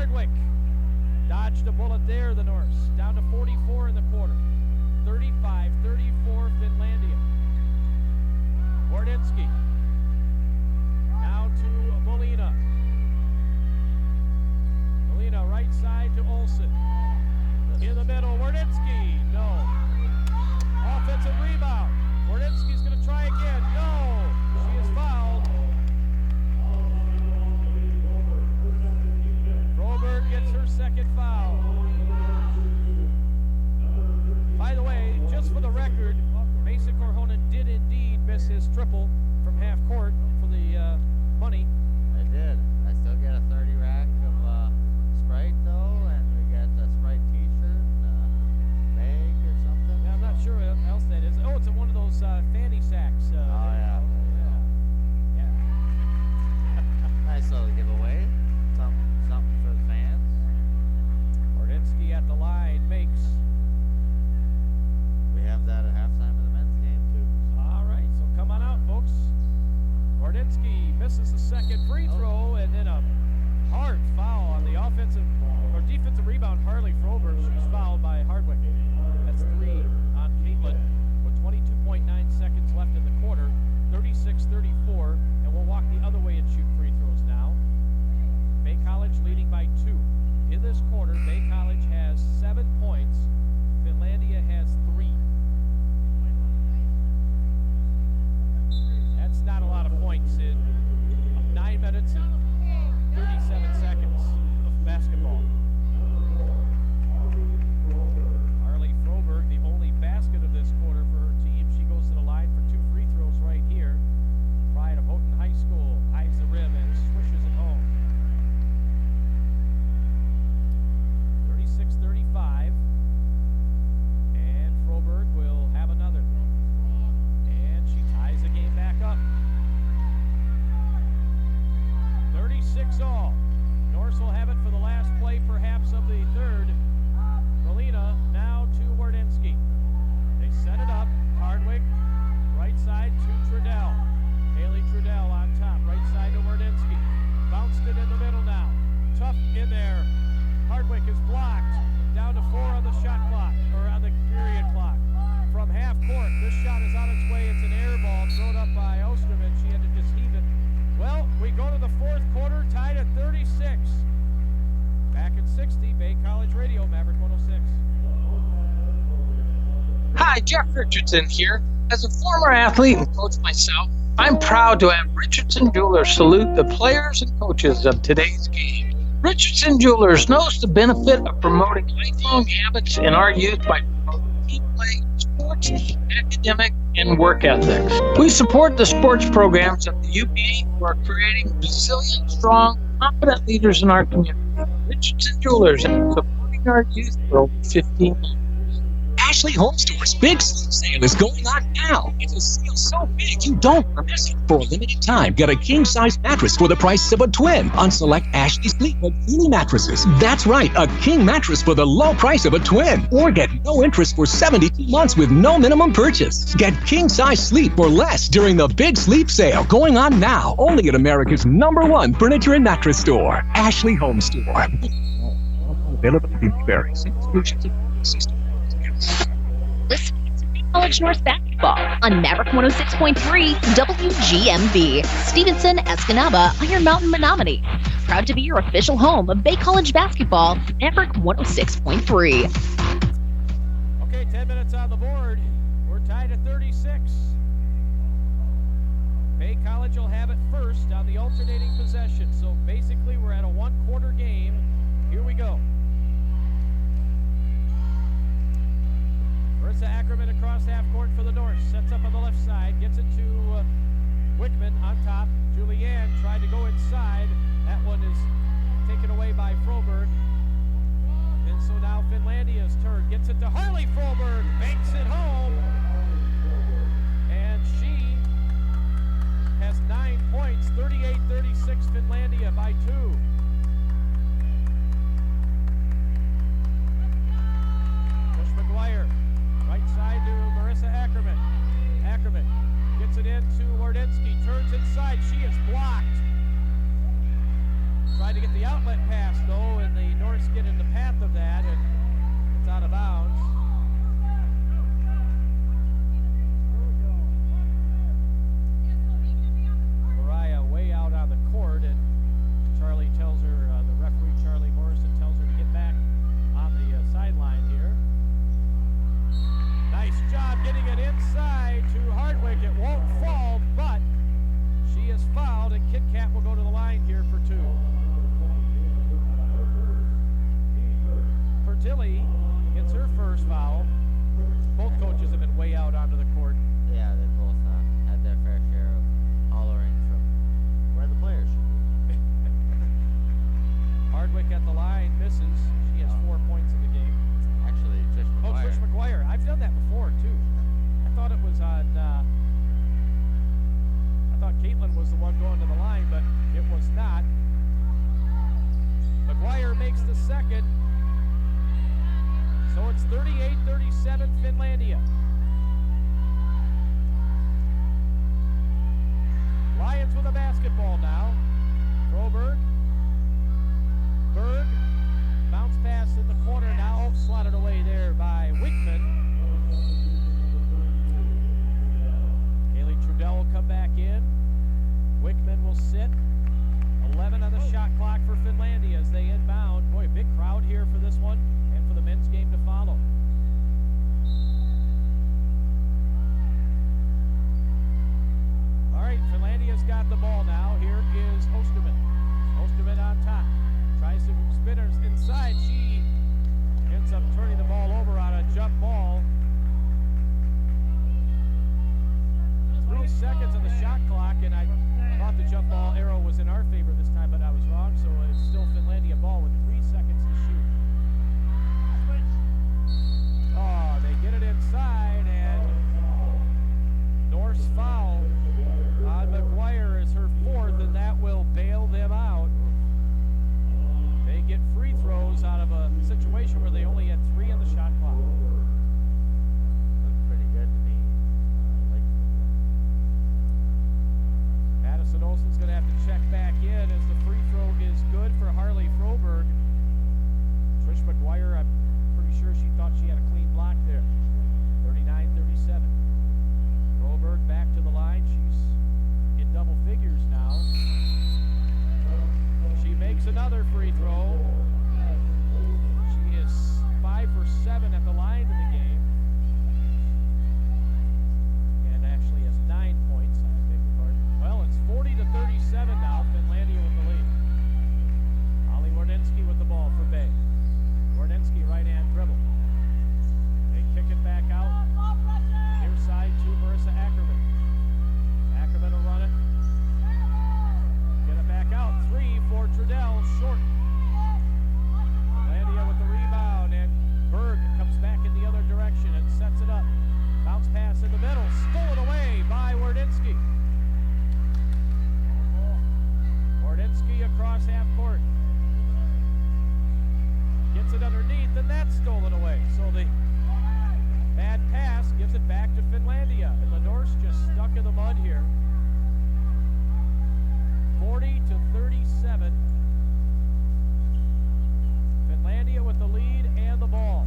Hardwick dodged a bullet there, the Norse. Down to 44 in the quarter. 35-34 Finlandia. Wardinski. Now to Molina. Molina right side to Olsen. In the middle, Wardinski. No. Offensive rebound. Wardinski's going to try again. No. She is fouled. Froberg gets her second foul. By the way, just for the record, Mason Corhonen did indeed miss his triple from half court for the money. I did. I still get a 30 rack of Sprite though, and we got a Sprite t-shirt and a bag or something. Yeah, I'm not sure what else that is. Oh, it's one of those fanny sacks. Oh yeah. Nice little giveaway. Something for the fans. Wardinski at the line makes. We have that at halftime of the men's game too. All right, so come on out, folks. Wardinski misses the second free throw, and then a hard foul on the offensive or defensive rebound. Harley Froberg, she's fouled by Hardwick. That's 3 on Caitlin with 22.9 seconds left in the quarter. 36-34, and we'll walk the other way and shoot free throws now. Bay College leading by 2. In this quarter, Bay College has 7 points. Finlandia has 3. That's not a lot of points in 9 minutes and 37 seconds of basketball. Harley Froberg, the only basket of this quarter for her team. She goes to the line for 2 free throws right here. Pride of Houghton High School eyes the rim and swishes it home. 36-35. And Froberg will have another. And she ties the game back up. 36 all. Norse will have it for the last play perhaps of the third. Molina now to Wardinski. They set it up. Hardwick, right side to Trudell. Haley Trudell on top, right side to Wardinski. Bounced it in the middle now. Tough in there. Hardwick is blocked. Down to 4 on the shot clock, or on the period clock. From half court, this shot is on its way. It's an air ball thrown up by Osterman. She had to just heave it. Well, we go to the fourth quarter, tied at 36. Back at 60, Bay College Radio, Maverick 106. Hi, Jeff Richardson here. As a former athlete and coach myself, I'm proud to have Richardson Jewelers salute the players and coaches of today's game. Richardson Jewelers knows the benefit of promoting lifelong habits in our youth by promoting team play, sports, academic, and work ethics. We support the sports programs of the UPA who are creating resilient, strong, confident leaders in our community. Richardson Jewelers has been supporting our youth for over 15 years. Ashley Home Store's big sleep sale is going on now. It's a sale so big you don't want to miss it. For a limited time, get a king-size mattress for the price of a twin on select Ashley Sleep and Genie mattresses. That's right, a king mattress for the low price of a twin. Or get no interest for 72 months with no minimum purchase. Get king-size sleep for less during the big sleep sale going on now. Only at America's #1 furniture and mattress store, Ashley Home Store. Availability varies. Listening to Bay College North basketball on Maverick 106.3 WGMV. Stevenson, Escanaba, Iron Mountain, Menominee. Proud to be your official home of Bay College basketball, Maverick 106.3. Okay, 10 minutes on the board. We're tied at 36. Bay College will have it first on the alternating possession. So basically, we're at a one-quarter game. Here we go. Marissa Ackerman across half court for the North. Sets up on the left side. Gets it to Wickman on top. Julianne tried to go inside. That one is taken away by Froberg. And so now Finlandia's turn. Gets it to Harley Froberg. Banks it home. And she has 9 points. 38-36 Finlandia by 2. Bush McGuire. Right side to Marissa Ackerman. Ackerman gets it into Wardinski. Turns inside. She is blocked. Tried to get the outlet bad pass, though, and the Norse get in the path of that, and it's out of bounds. Mariah way out on the court, and Charlie tells her, the referee Charlie Morrison tells her to get back on the sideline here. Nice job getting it inside to Hardwick. It won't fall, but she is fouled, and Kit Kat will go to the line here for 2. Pertilly gets her first foul. Both coaches have been way out onto the court. Yeah, they both had their fair share of hollering from where the players should be. Hardwick at the line misses. She has 4 points in the game. Actually, Trish McGuire. Oh, Trish McGuire. I've done that before, too. I thought it was on, I thought Caitlin was the one going to the line, but it was not. McGuire makes the second. So it's 38-37 Finlandia. Lions with a basketball now. Broberg. Berg. Bounce pass in the corner now. Slotted away there by Wickman. Haley Trudell will come back in. Wickman will sit. 11 on the shot clock for Finlandia as they inbound. Boy, big crowd here for this one and for the men's game to follow. All right, Finlandia's got the ball now. Here is Osterman. Osterman on top. Tries to spin her inside. She ends up turning the ball over on a jump ball. 3 seconds on the shot clock, and I thought the jump ball arrow was in our favor this time, but I was wrong, so it's still Finlandia ball with 3 seconds to shoot. Oh, they get it inside, and Norse foul on McGuire is her 4th, and that will bail them out. They get free throws out of a situation where they only had 3 on the shot clock. Looked pretty good to me. I liked the play. Madison Olsen's going to have to check back in as the free throw is good for Harley Froberg. Trish McGuire, I'm pretty sure she thought she had a clean block there. 39-37. Froberg back to the line. She's in double figures now. She makes another free throw. She is 5 for 7 at the line in the game. And actually has 9 points. I beg your pardon. Well, it's 40-37 now. Finlandia with the lead. Holly Wardensky with the ball for Bay. Wardensky right-hand dribble. They kick it back out. Near side to Marissa Ackerman. Ackerman will run it. Get it back out. 3 for Trudell. Short. Finlandia with the rebound, and Berg comes back in the other direction and sets it up. Bounce pass in the middle. Stolen away by Wardensky. Wardensky across half court. Gets it underneath, and that's stolen away. So the bad pass gives it back to Finlandia, and the Norse just stuck in the mud here. 40-37. Finlandia with the lead and the ball.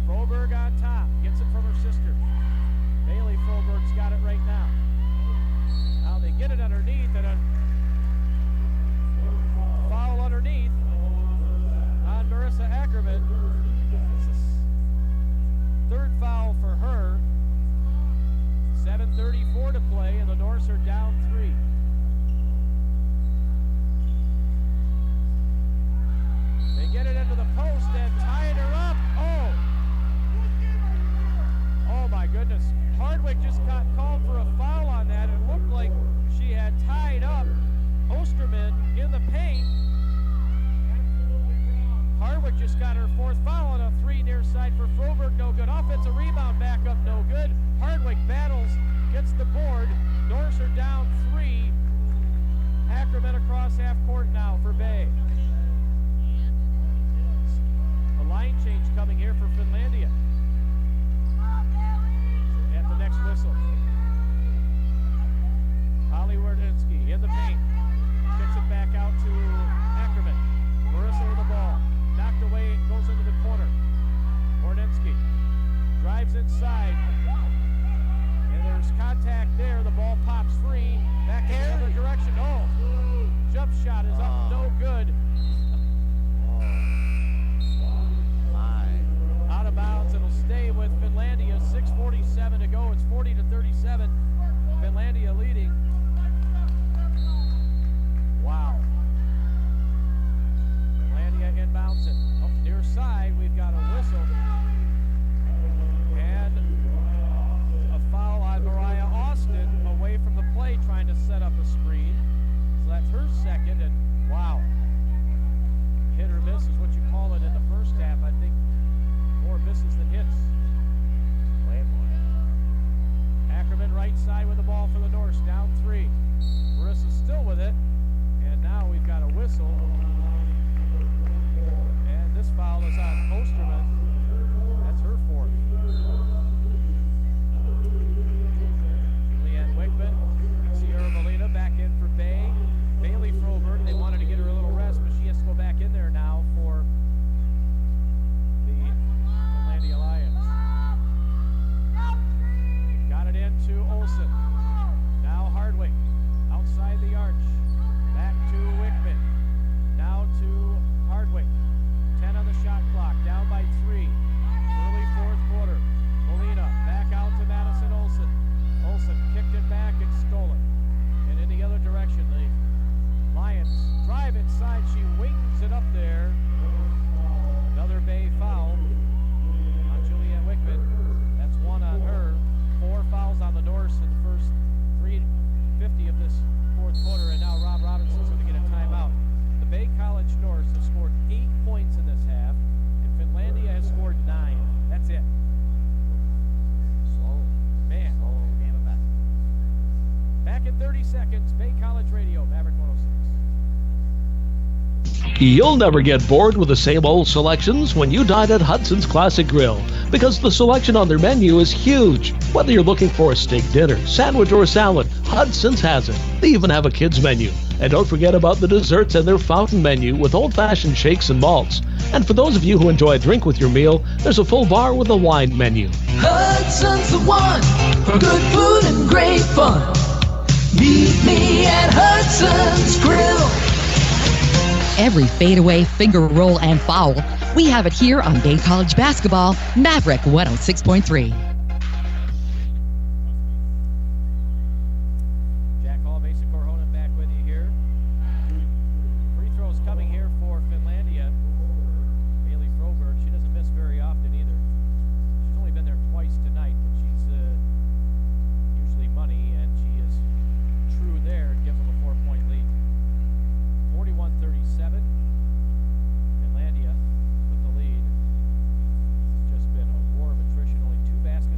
Froberg on top, gets it from her sister. Bailey Froberg's got it right now. Now they get it underneath, and a foul underneath on Marissa Ackerman. It's the 3rd foul for her. 7:34 to play, and the Norse are down 3. They get it into the post and tied her up. Oh my goodness. Hardwick just got called for a foul on that. It looked like she had tied up Osterman in the paint. Hardwick just got her 4th foul on a 3 near side for Froberg. No good. Offensive rebound back up. No good. Hardwick battles, gets the board. Norse are down 3. Ackerman across half court now for Bay. A line change coming here for Finlandia. At the next whistle. Holly Wardinsky in the paint. Kicks it back out to Ackerman. Marissa with the ball. Knocked away, goes into the corner. Wardinsky drives inside. And there's contact there. The ball pops free. Back in the other direction. Oh, jump shot is up. No good. Out of bounds. It'll stay with Finlandia. 6:47 to go. It's 40-37. Finlandia leading. Wow. Finlandia inbounds it. Up near side, we've got a whistle. And a foul on Mariah Austin away from the play, trying to set up a screen. So that's her second, and wow. Hit or miss is what you call it in the first half. I think more misses than hits. Way more. Ackerman right side with the ball for the Norse, down 3. Marissa's still with it, and now we've got a whistle. And this foul is on Osterman. That's her 4th. Julianne Wickman, Sierra Molina back in for Bay. Bailey Froberg, they wanted to get her a little rest, but she has to go back in there now for the Finlandia Lions. Got it into Olsen. Now Hardwick outside the arch. Back to Wickman. Now to Hardwick. 10 on the shot clock. Down by 3. Early 4th quarter. Molina back out to Madison Olsen. Olsen kicked it back and stolen. And in the other direction, the Lions drive inside. She wings it up there. Another Bay foul on Julianne Wickman. That's 1 on her. 4 fouls on the Norse in the first 3:50 of this 4th quarter. And now Rob Robinson's going to get a timeout. The Bay College Norse have scored 8 points in this half, and Finlandia has scored 9. That's it. Slow. Man. Slow game of basketball. Back in 30 seconds, Bay College Radio, Maverick 106. You'll never get bored with the same old selections when you dine at Hudson's Classic Grill, because the selection on their menu is huge. Whether you're looking for a steak dinner, sandwich, or salad, Hudson's has it. They even have a kids menu. And don't forget about the desserts and their fountain menu with old-fashioned shakes and malts. And for those of you who enjoy a drink with your meal, there's a full bar with a wine menu. Hudson's the one for good food and great fun. Meet me at Hudson's Grill. Every fadeaway, finger roll, and foul, we have it here on Bay College Basketball, Maverick 106.3. Jack Hall, Mason Corhonen back with you here. Free throws coming here for Finlandia. Bailey Froberg, she doesn't miss very often either. She's only been there twice tonight, but she's usually money, and she is true there and gives them a 4-point lead. 41-37. Finlandia with the lead. It's just been a war of attrition. Only 2 baskets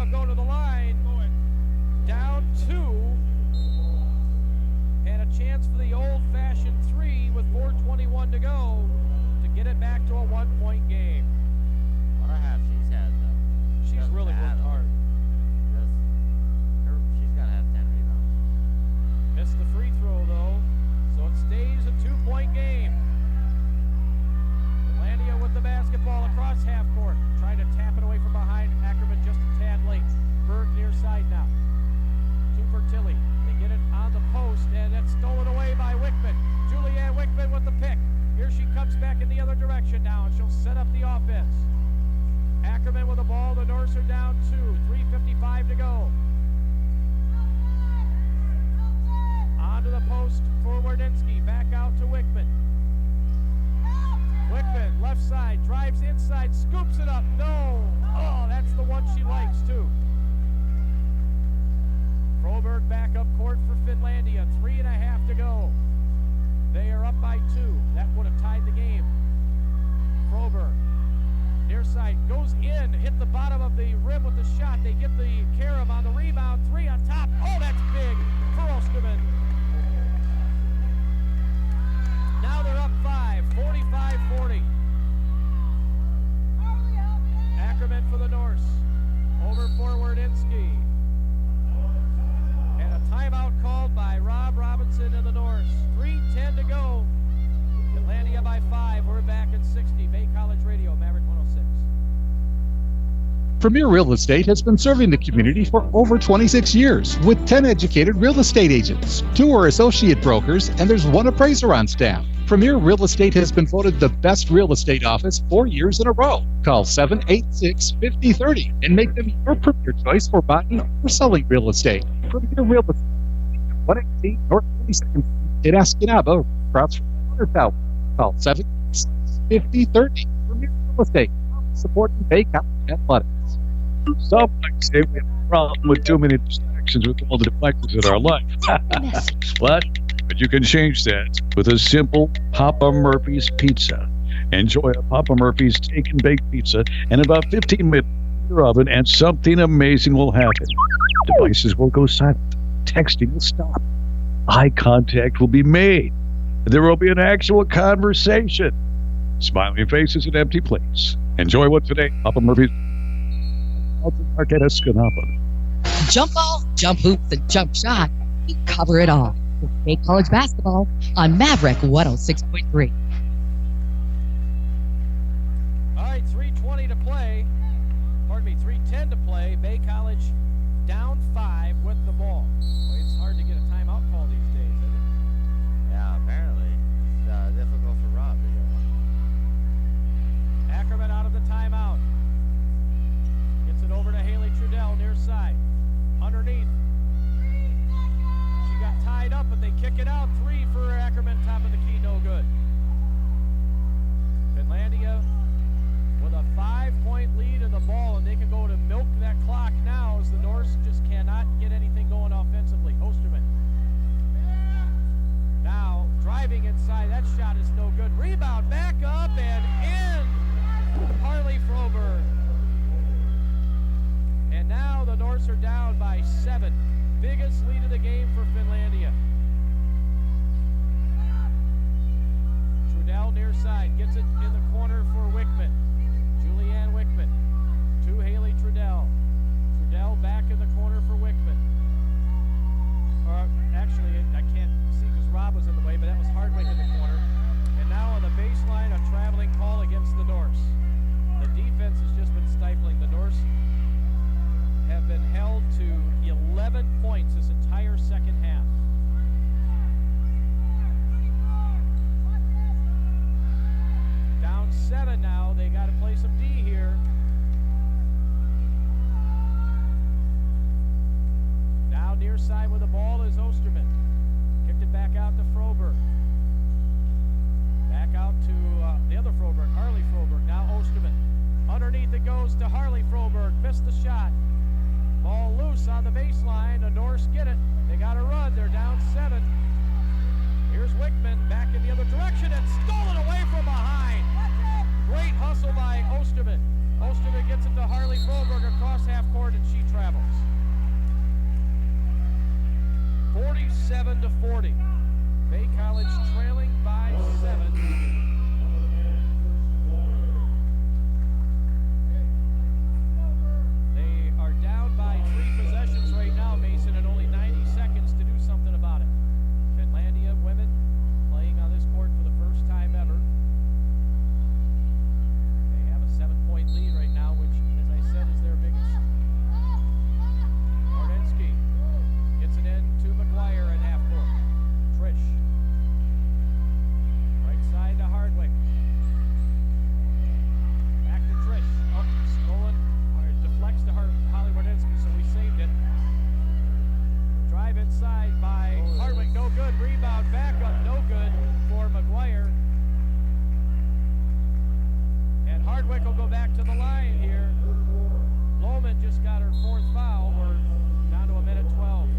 go to the line. Down 2. And a chance for the old-fashioned 3 with 4:21 to go to get it back to a 1-point game. What a half she's had, though. She's really worked hard. She's got to have 10 rebounds. Missed the free throw, though, so it stays a 2-point game. Finlandia with the basketball across half court, trying to tap it away from behind. Ackerman just a tad late. Berg near side now. To Bertilli. They get it on the post, and it's stolen away by Wickman. Julianne Wickman with the pick. Here she comes back in the other direction now, and she'll set up the offense. Ackerman with the ball. The Norse are down 2. 3:55 to go. Onto the post for Wardinsky. Back out to Wickman. Wickman, left side, drives inside, scoops it up. No! Oh, that's the one she likes, too. Froberg back up court for Finlandia. 3.5 to go. They are up by 2. That would have tied the game. Froberg, near side, goes in, hit the bottom of the rim with the shot. They get the carom on the rebound. 3 on top. Oh, that's big for Osterman. Now they're up 5, 45-40. Ackerman for the Norse. Over for Wardinsky. And a timeout called by Rob Robinson and the Norse. 3:10 to go. Finlandia by 5. We're back at 60. Bay College Radio, Maverick 106. Premier Real Estate has been serving the community for over 26 years with 10 educated real estate agents. 2 are associate brokers, and there's 1 appraiser on staff. Premier Real Estate has been voted the best real estate office 4 years in a row. Call 786-5030 and make them your premier choice for buying or selling real estate. Premier Real Estate, 118 North 22nd in Escanaba, across from the Water Tower. Call 786-5030. Premier Real Estate, supporting Bay College athletics. Some might say we have a problem with too many distractions with all the devices in our life. But you can change that with a simple Papa Murphy's pizza. Enjoy a Papa Murphy's take and bake pizza in about 15 minutes in your oven, and something amazing will happen. Devices will go silent. Texting will stop. Eye contact will be made. There will be an actual conversation. Smiling faces and empty plates. Enjoy what today, Papa Murphy's. Market Escanaba. Jump ball, jump hoops, and jump shot. We cover it all. With Bay College basketball on Maverick 106.3. All right, 3:20 to play. Pardon me, 3:10 to play. Bay College down 5 with the ball. Boy, it's hard to get a timeout call these days, isn't it? Yeah, apparently. It's difficult for Rob to get one. Ackerman out of the timeout. Gets it over to Haley Trudell, near side. Underneath. She got tied up, but they kick it out. 3 for Ackerman, top of the key, no good. Finlandia with a 5-point lead in the ball, and they can go to milk that clock now as the Norse just cannot get anything going offensively. Osterman. Now, driving inside, that shot is no good. Rebound, back up, and in. Harley Froberg. And now the Norse are down by 7. Biggest lead of the game for Finlandia. Trudell near side, gets it in the corner for Wickman. Julianne Wickman to Haley Trudell. Trudell back in the corner for Wickman. Actually, I can't see because Rob was in the way, but that was Hardwick in the corner. And now on the baseline, a traveling call against the Norse. The defense has just been stifling. The Norse have been held to 11 points this entire second half. Down 7 now. They got to play some D here. Now near side with the ball is Osterman. Kicked it back out to Froberg. Back out to the other Froberg, Harley Froberg. Now Osterman. Underneath it goes to Harley Froberg. Missed the shot. Ball loose on the baseline. The Norse get it. They got to run. They're down 7. Here's Wickman back in the other direction and stolen away from behind. Great hustle by Osterman. Osterman gets it to Harley Froberg across across half court, and she travels. 47-40. Bay College trailing by 7. They are down by 3 possessions right now, Mason, and only 90 seconds to do something about it. Finlandia women playing on this court for the first time ever. They have a 7-point lead right now, which, as I said, is their biggest. Ordensky gets it in to McGuire at half court. Trish. Right side to Hardwick. Back to Trish. Oh, stolen. Or deflects to Holly Ordensky, so we saved it. Drive inside by Hardwick. No good. Rebound. Back up. No good for McGuire. And Hardwick will go back to the line here. Lohman just got her 4th foul. We're down to a minute 12.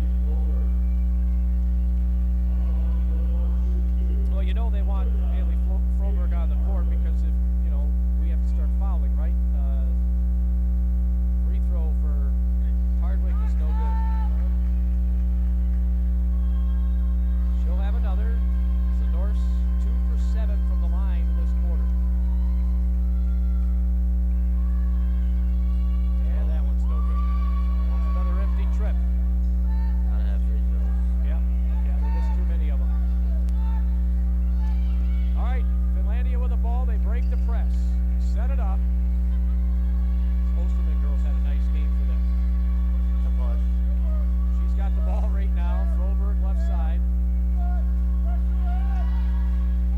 Well, you know they want Haley Froberg on the court because if, you know, we have to start fouling, right? Free throw for Hardwick is no good. She'll have another. The Norse 2 for 7 from the line this quarter. And that one's no good. That's another empty trip. Gotta have free throws. Yep. Yeah, they missed too many of them. All right, Finlandia with the ball. They break the press. Set it up. Osterman girls had a nice game for them. She's got the ball right now. Froberg left side.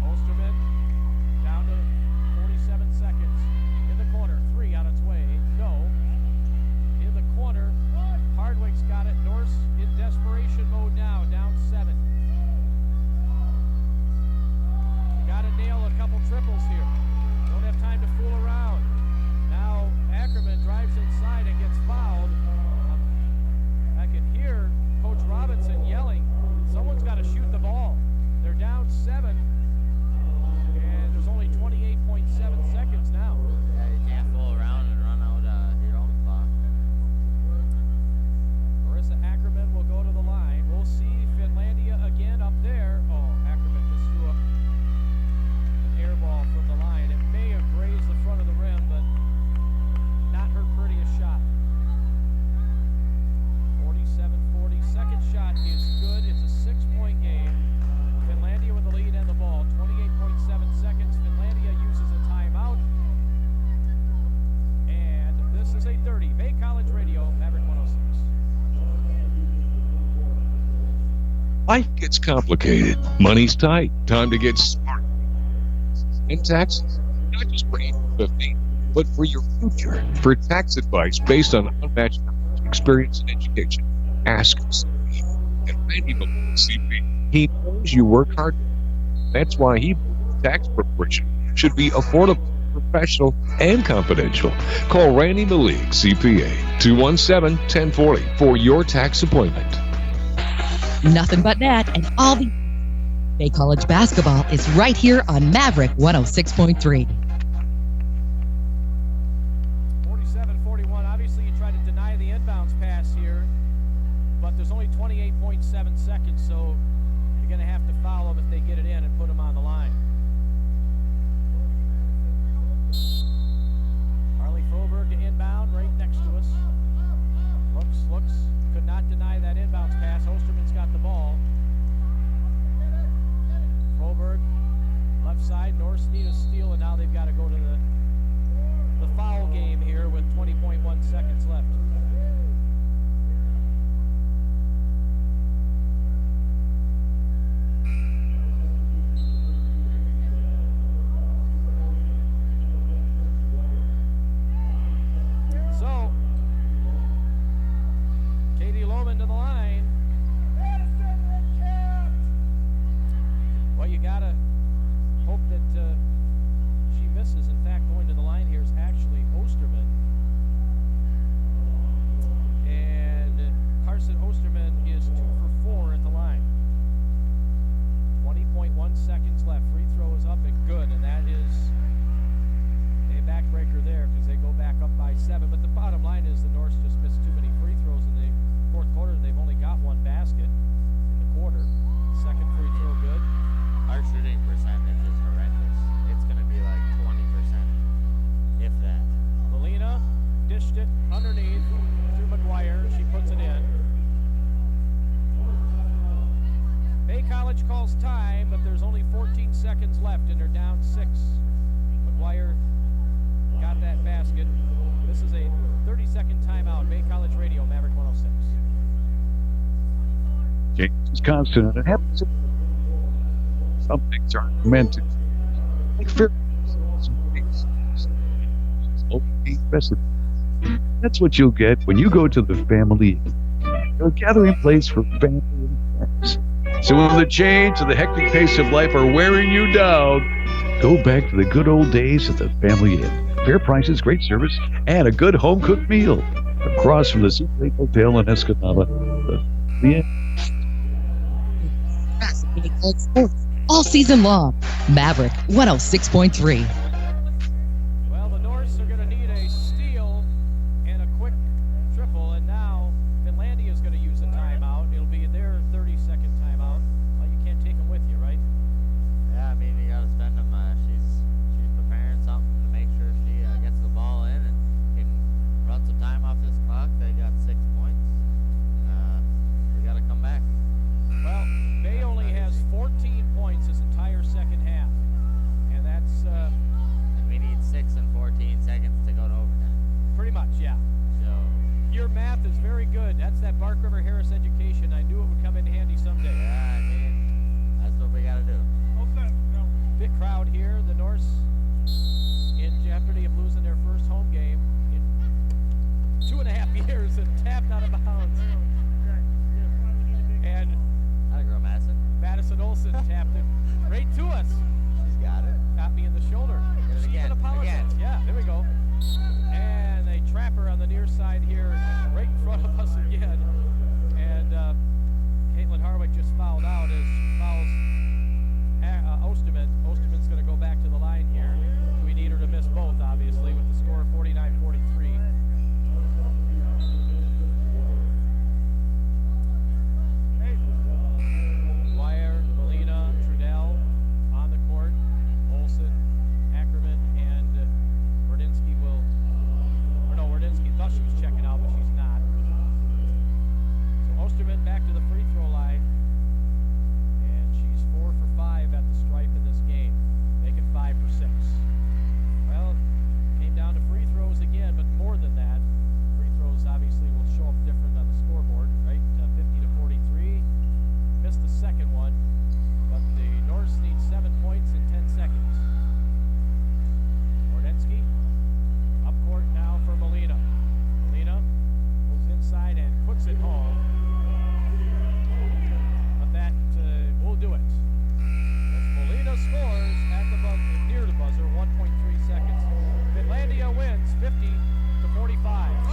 Osterman down to 47 seconds. In the corner. 3 on its way. No. In the corner. Hardwick's got it. Norse in desperation mode now. Down 7. You got to nail a couple triples here. Don't have time to fool around. Now Ackerman drives inside and gets fouled. I can hear Coach Robinson yelling, someone's got to shoot the ball. They're down 7, and there's only 28.7 seconds now. Yeah, you can't fool around and run out your own clock. Marissa Ackerman will go to the line. We'll see Finlandia again up there. Oh, Ackerman just threw up an air ball from the line. It may have grazed the front of the rim, but not her prettiest shot. 47-40. Second shot is good. It's a 6-point game. Finlandia with the lead and the ball. 28.7 seconds. Finlandia uses a timeout. And this is a 30. Bay College Radio, Maverick 106. Life gets complicated. Money's tight. Time to get smart. And taxes, not just for 8-15, but for your future. For tax advice based on unmatched knowledge, experience, and education, ask us. And Randy Malone, CP, he knows you work hard. That's why he believes tax preparation should be affordable, professional, and confidential. Call Randy Malik, CPA, 217-1040 for your tax appointment. Nothing but that and all the Bay College basketball is right here on Maverick 106.3. 47-41. Obviously, you try to deny the inbounds pass here, but there's only 28.7 seconds, so you're going to have to foul them if they get it in and put them on the line. Harley Froberg to inbound right next to us. Looks, could not deny that inbounds pass. Osterman's got the ball. Froberg, left side. Norse need a steal, and now they've got to go to the foul game here with 20.1 seconds left. So, Katie Lohman to the line. Well, you gotta hope that she misses. In fact, going to the line here is actually Osterman. And Carson Osterman is 2 for 4 at the line. 20.1 seconds left. Free throw is up and good, and that is a backbreaker there because they go back up by 7. But the bottom line College calls time, but there's only 14 seconds left, and they're down 6. McGuire got that basket. This is a 30-second timeout. Bay College Radio, Maverick 106. Change is constant, and it happens. Some things aren't meant to. Like fair. That's what you'll get when you go to the family. A gathering place for family and friends. So when the change and the hectic pace of life are wearing you down, go back to the good old days at the Family Inn. Fair prices, great service, and a good home-cooked meal. Across from the Super 8 Hotel in Escanaba, the Inn. All season long. Maverick 106.3. Well, the Norse are going to need a steal and a quick triple, and now Finlandia is going to use a timeout. It'll be their 30-second timeout. Well, you can't take them with you, right? Yeah, I mean, you got to spend them. She's preparing something to make sure she gets the ball in and can run some time off this clock. They got 6 points. We got to come back. Well, Bay only has 14 points this entire second half, and that's and we need 6 and 14 seconds to go to overtime. pretty much, yeah. So Your math is very good. That's that Bark River Harris education. I knew it would come in handy someday. yeah, I mean, that's what we got to do. Big crowd here. The Norse in jeopardy of losing their first home game in 2.5 years and tapped out of bounds. And How'd it grow, Madison? Madison Olson tapped it right to us. She's got it. Got me in the shoulder. Get it She's again, in a power again. sense. Yeah, there we go. And they trap her on the near side here, right in front of us again. And Caitlin Harwick just fouled out as she fouls Osterman. Osterman's going to go back to the line here. We need her to miss both, obviously, with the score of 49-43. Wire, Molina, Trudell on the court. Olson, Ackerman, and Werdinsky will. Or no, Werdinsky thought she was checking out, but she's not. So Osterman back to the free throw line. And she's 4 for 5 at the stripe in this game, making 5 for 6. Well, came down to free throws again, but more than that. Free throws obviously will show up different on the scoreboard, right? 50-43. Missed the second one, but the Norse need 7 points in 10 seconds. Wardensky, up court now for Molina. Molina goes inside and puts it home. But that will do it. As Molina scores at the near the buzzer, 1.3 seconds. Finlandia wins 50-45.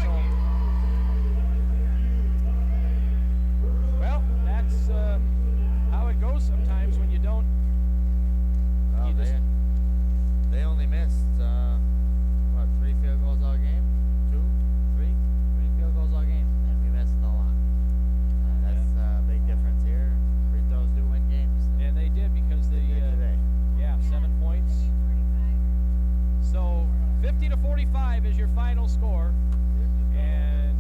So, well, that's how it goes sometimes when you don't. Well, they only missed 3 field goals all game? 2, 3 field goals all game, and we missed a lot. That's a big difference here. Free throws do win games. And they did because they today. Yeah, 7 points. So 50-45 is your final score, and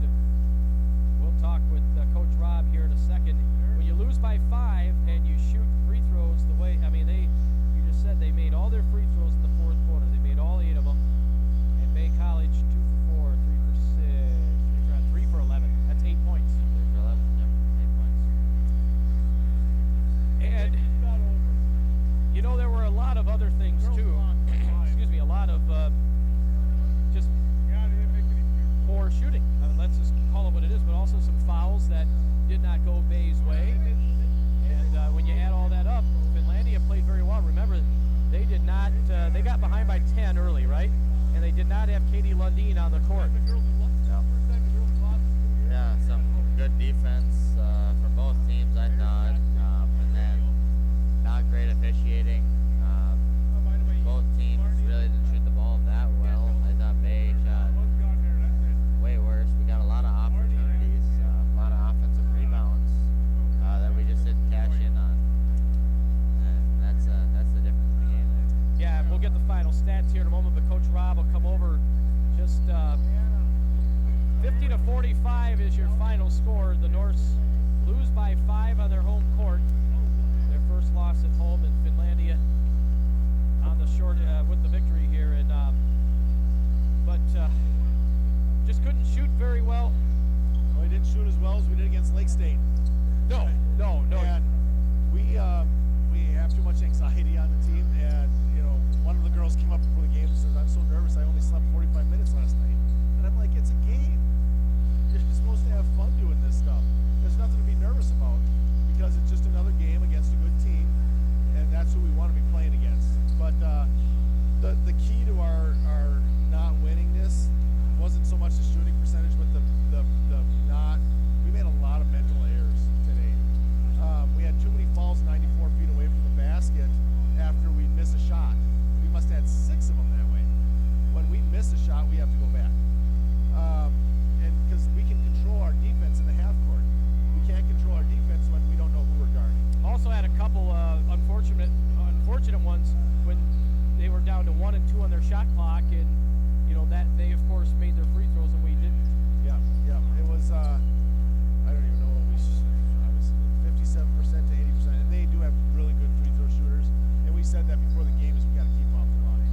we'll talk with Coach Rob here in a second. When you lose by 5 and you shoot free throws the way, I mean, you just said they made all their free throws in the fourth quarter. They made all 8 of them. And Bay College 2 for 4, 3 for 6, 3 for 11. That's 8 points. 3 for 11. Yep, 8 points. And you know, there were a lot of other things too. Excuse me, a lot of just poor shooting. Let's just call it what it is, but also some fouls that did not go Bay's way. And when you add all that up, Finlandia played very well. Remember, they did not. They got behind by 10 early, right? And they did not have Katie Lundeen on the court. Yeah, some good defense from both teams, I thought. And then not great officiating. Both teams really didn't shoot the ball that well. I thought Bay shot way worse. We got a lot of opportunities, a lot of offensive rebounds that we just didn't cash in on. And that's the difference in the game there. Yeah, we'll get the final stats here in a moment, but Coach Rob will come over. Just 50-45 is your final score. The Norse lose by 5 on their home court. Their first loss at home in Finlandia on the short with the victory here, and but just couldn't shoot very well. Well, we didn't shoot as well as we did against Lake State. No. And we have too much anxiety on the team, and one of the girls came up before the game and says, "I'm so nervous. I only slept 45 minutes last night." And I'm like, "It's a game. You're supposed to have fun doing this stuff. There's nothing to be nervous about because it's just another game against a good team, and that's who we want to be playing against." But the key to our not winning this wasn't so much the shooting percentage, but the not. We made a lot of mental errors today. We had too many fouls 94 feet away from the basket after we miss a shot. We must have had 6 of them that way. When we miss a shot, we have to go back. And because we can control our defense in the half court. We can't control our defense when we don't know who we're guarding. Also had a couple unfortunate ones when they were down to 1 and 2 on their shot clock, and that they of course made their free throws and we didn't. Yeah. It was I don't even know what I was 57% to 80%, and they do have really good free throw shooters. And we said that before the game is we got to keep them off the line.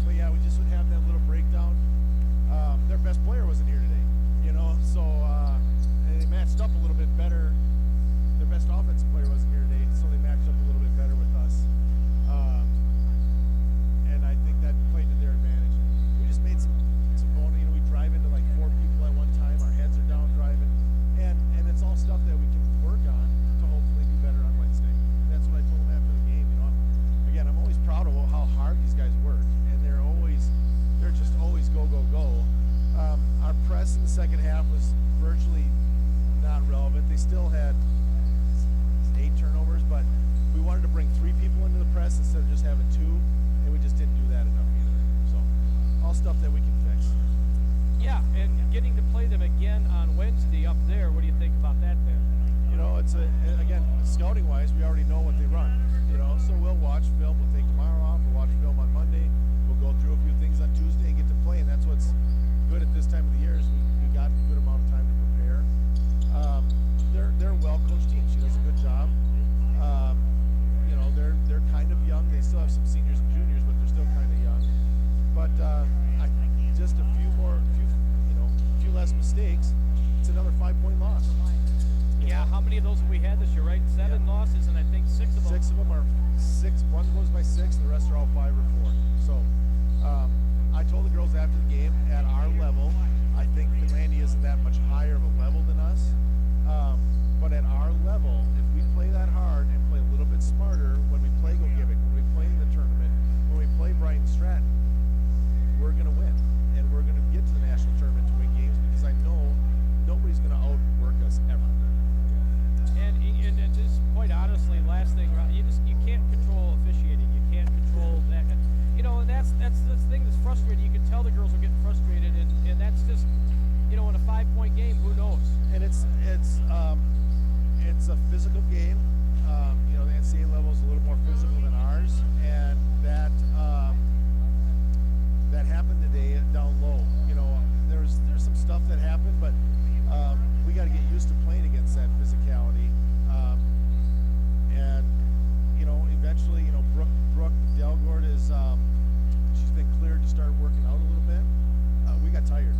But yeah, we just would have that little breakdown. Their best player wasn't here today, so and they matched up a little bit better. Their best offensive player wasn't here today, so they matched up a little bit better with us. And I think that played to their advantage. We just made some bonus. We drive into like 4 people at one time. Our heads are down driving, and it's all stuff that we can work on to hopefully be better on Wednesday. And that's what I told them after the game. Again, I'm always proud of how hard these guys work, and they're just always go. Our press in the second half was virtually not relevant. They still had 8 turnovers, but we wanted to bring 3 people into the press instead of just having 2, and we just didn't do that enough either. So, all stuff that we can fix. Yeah, and getting to play them again on Wednesday up there, what do you think about that then? It's again, scouting-wise, we already know what they run, so we'll watch film. We'll take tomorrow off. We'll watch film on Monday. We'll go through a few things on Tuesday and get to play, and that's what's good at this time of the year is we got a good amount of time to prepare. They're a well-coached team. She does a good job. They're kind of young. They still have some seniors and juniors, but they're still kind of young. But I just a few less mistakes. It's another 5-point loss. Yeah, how many of those have we had this year, right? 7 losses, and I think 6 of them. 6 of them are 6. One goes by 6, the rest are all 5 or 4. So I told the girls after the game, at our level, I think Finlandia isn't that much higher of a level than us. But at our level, if we play that hard and play a little bit smarter when we play Go-Giving, when we play in the tournament, when we play Brighton Stratton, we're going to win. And we're going to get to the national tournament to win games because I know nobody's going to outwork us ever. And just quite honestly, last thing, you can't control officiating. You can't control that. And that's the thing that's frustrating. You can tell the girls are getting frustrated, and that's just, in a 5-point game, who knows? And it's a physical game. The NCAA level is a little more physical than ours, and that happened today down low. There's some stuff that happened, but we got to get used to playing against that physicality. And eventually, Brooke Delgord is she's been cleared to start working out a little bit. We got tired.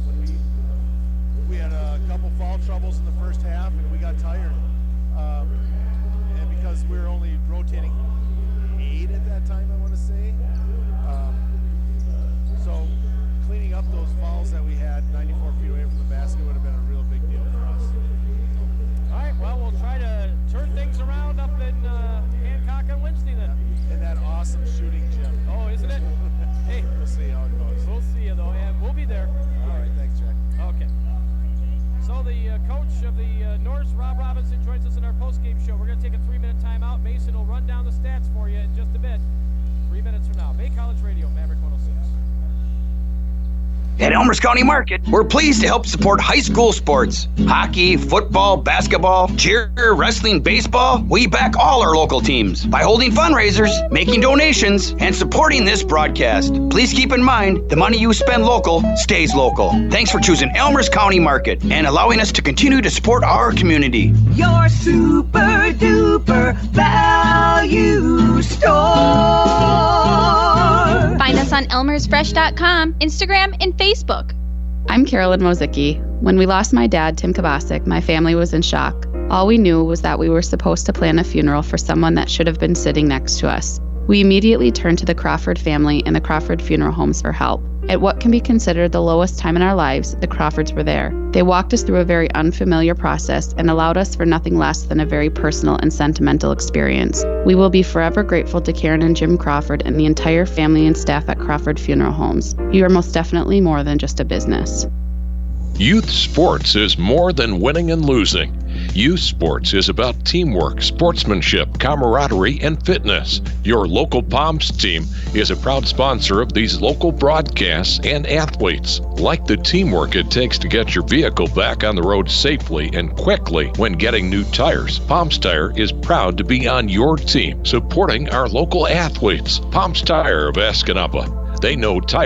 When we had a couple foul troubles in the first half, and we got tired. And because we were only rotating 8 at that time, I want to say. So cleaning up those fouls that we had 94 feet away from the basket would have been a real big deal for us. All right, well, we'll try to turn things around up in Hancock on Wednesday then. And that awesome shooting gym. Oh, isn't it? Hey. We'll see how it goes. We'll see you, though, and we'll be there. All right, thanks, Jack. Okay. So the coach of the Norse, Rob Robinson, joins us in our post-game show. We're going to take a 3-minute timeout. Mason will run down the stats for you in just a bit. 3 minutes from now. Bay College Radio, Maverick 106. At Elmhurst County Market, we're pleased to help support high school sports. Hockey, football, basketball, cheer, wrestling, baseball. We back all our local teams by holding fundraisers, making donations, and supporting this broadcast. Please keep in mind, the money you spend local stays local. Thanks for choosing Elmhurst County Market and allowing us to continue to support our community. Your super duper value store. Find us on elmersfresh.com, Instagram, and Facebook. I'm Carolyn Mozicki. When we lost my dad, Tim Kabasic, my family was in shock. All we knew was that we were supposed to plan a funeral for someone that should have been sitting next to us. We immediately turned to the Crawford family and the Crawford Funeral Homes for help. At what can be considered the lowest time in our lives, the Crawfords were there. They walked us through a very unfamiliar process and allowed us for nothing less than a very personal and sentimental experience. We will be forever grateful to Karen and Jim Crawford and the entire family and staff at Crawford Funeral Homes. You are most definitely more than just a business. Youth sports is more than winning and losing. Youth sports is about teamwork, sportsmanship, camaraderie, and fitness. Your local Palms team is a proud sponsor of these local broadcasts and athletes. Like the teamwork it takes to get your vehicle back on the road safely and quickly when getting new tires, Palms Tire is proud to be on your team, supporting our local athletes. Palms Tire of Escanaba. They know tire.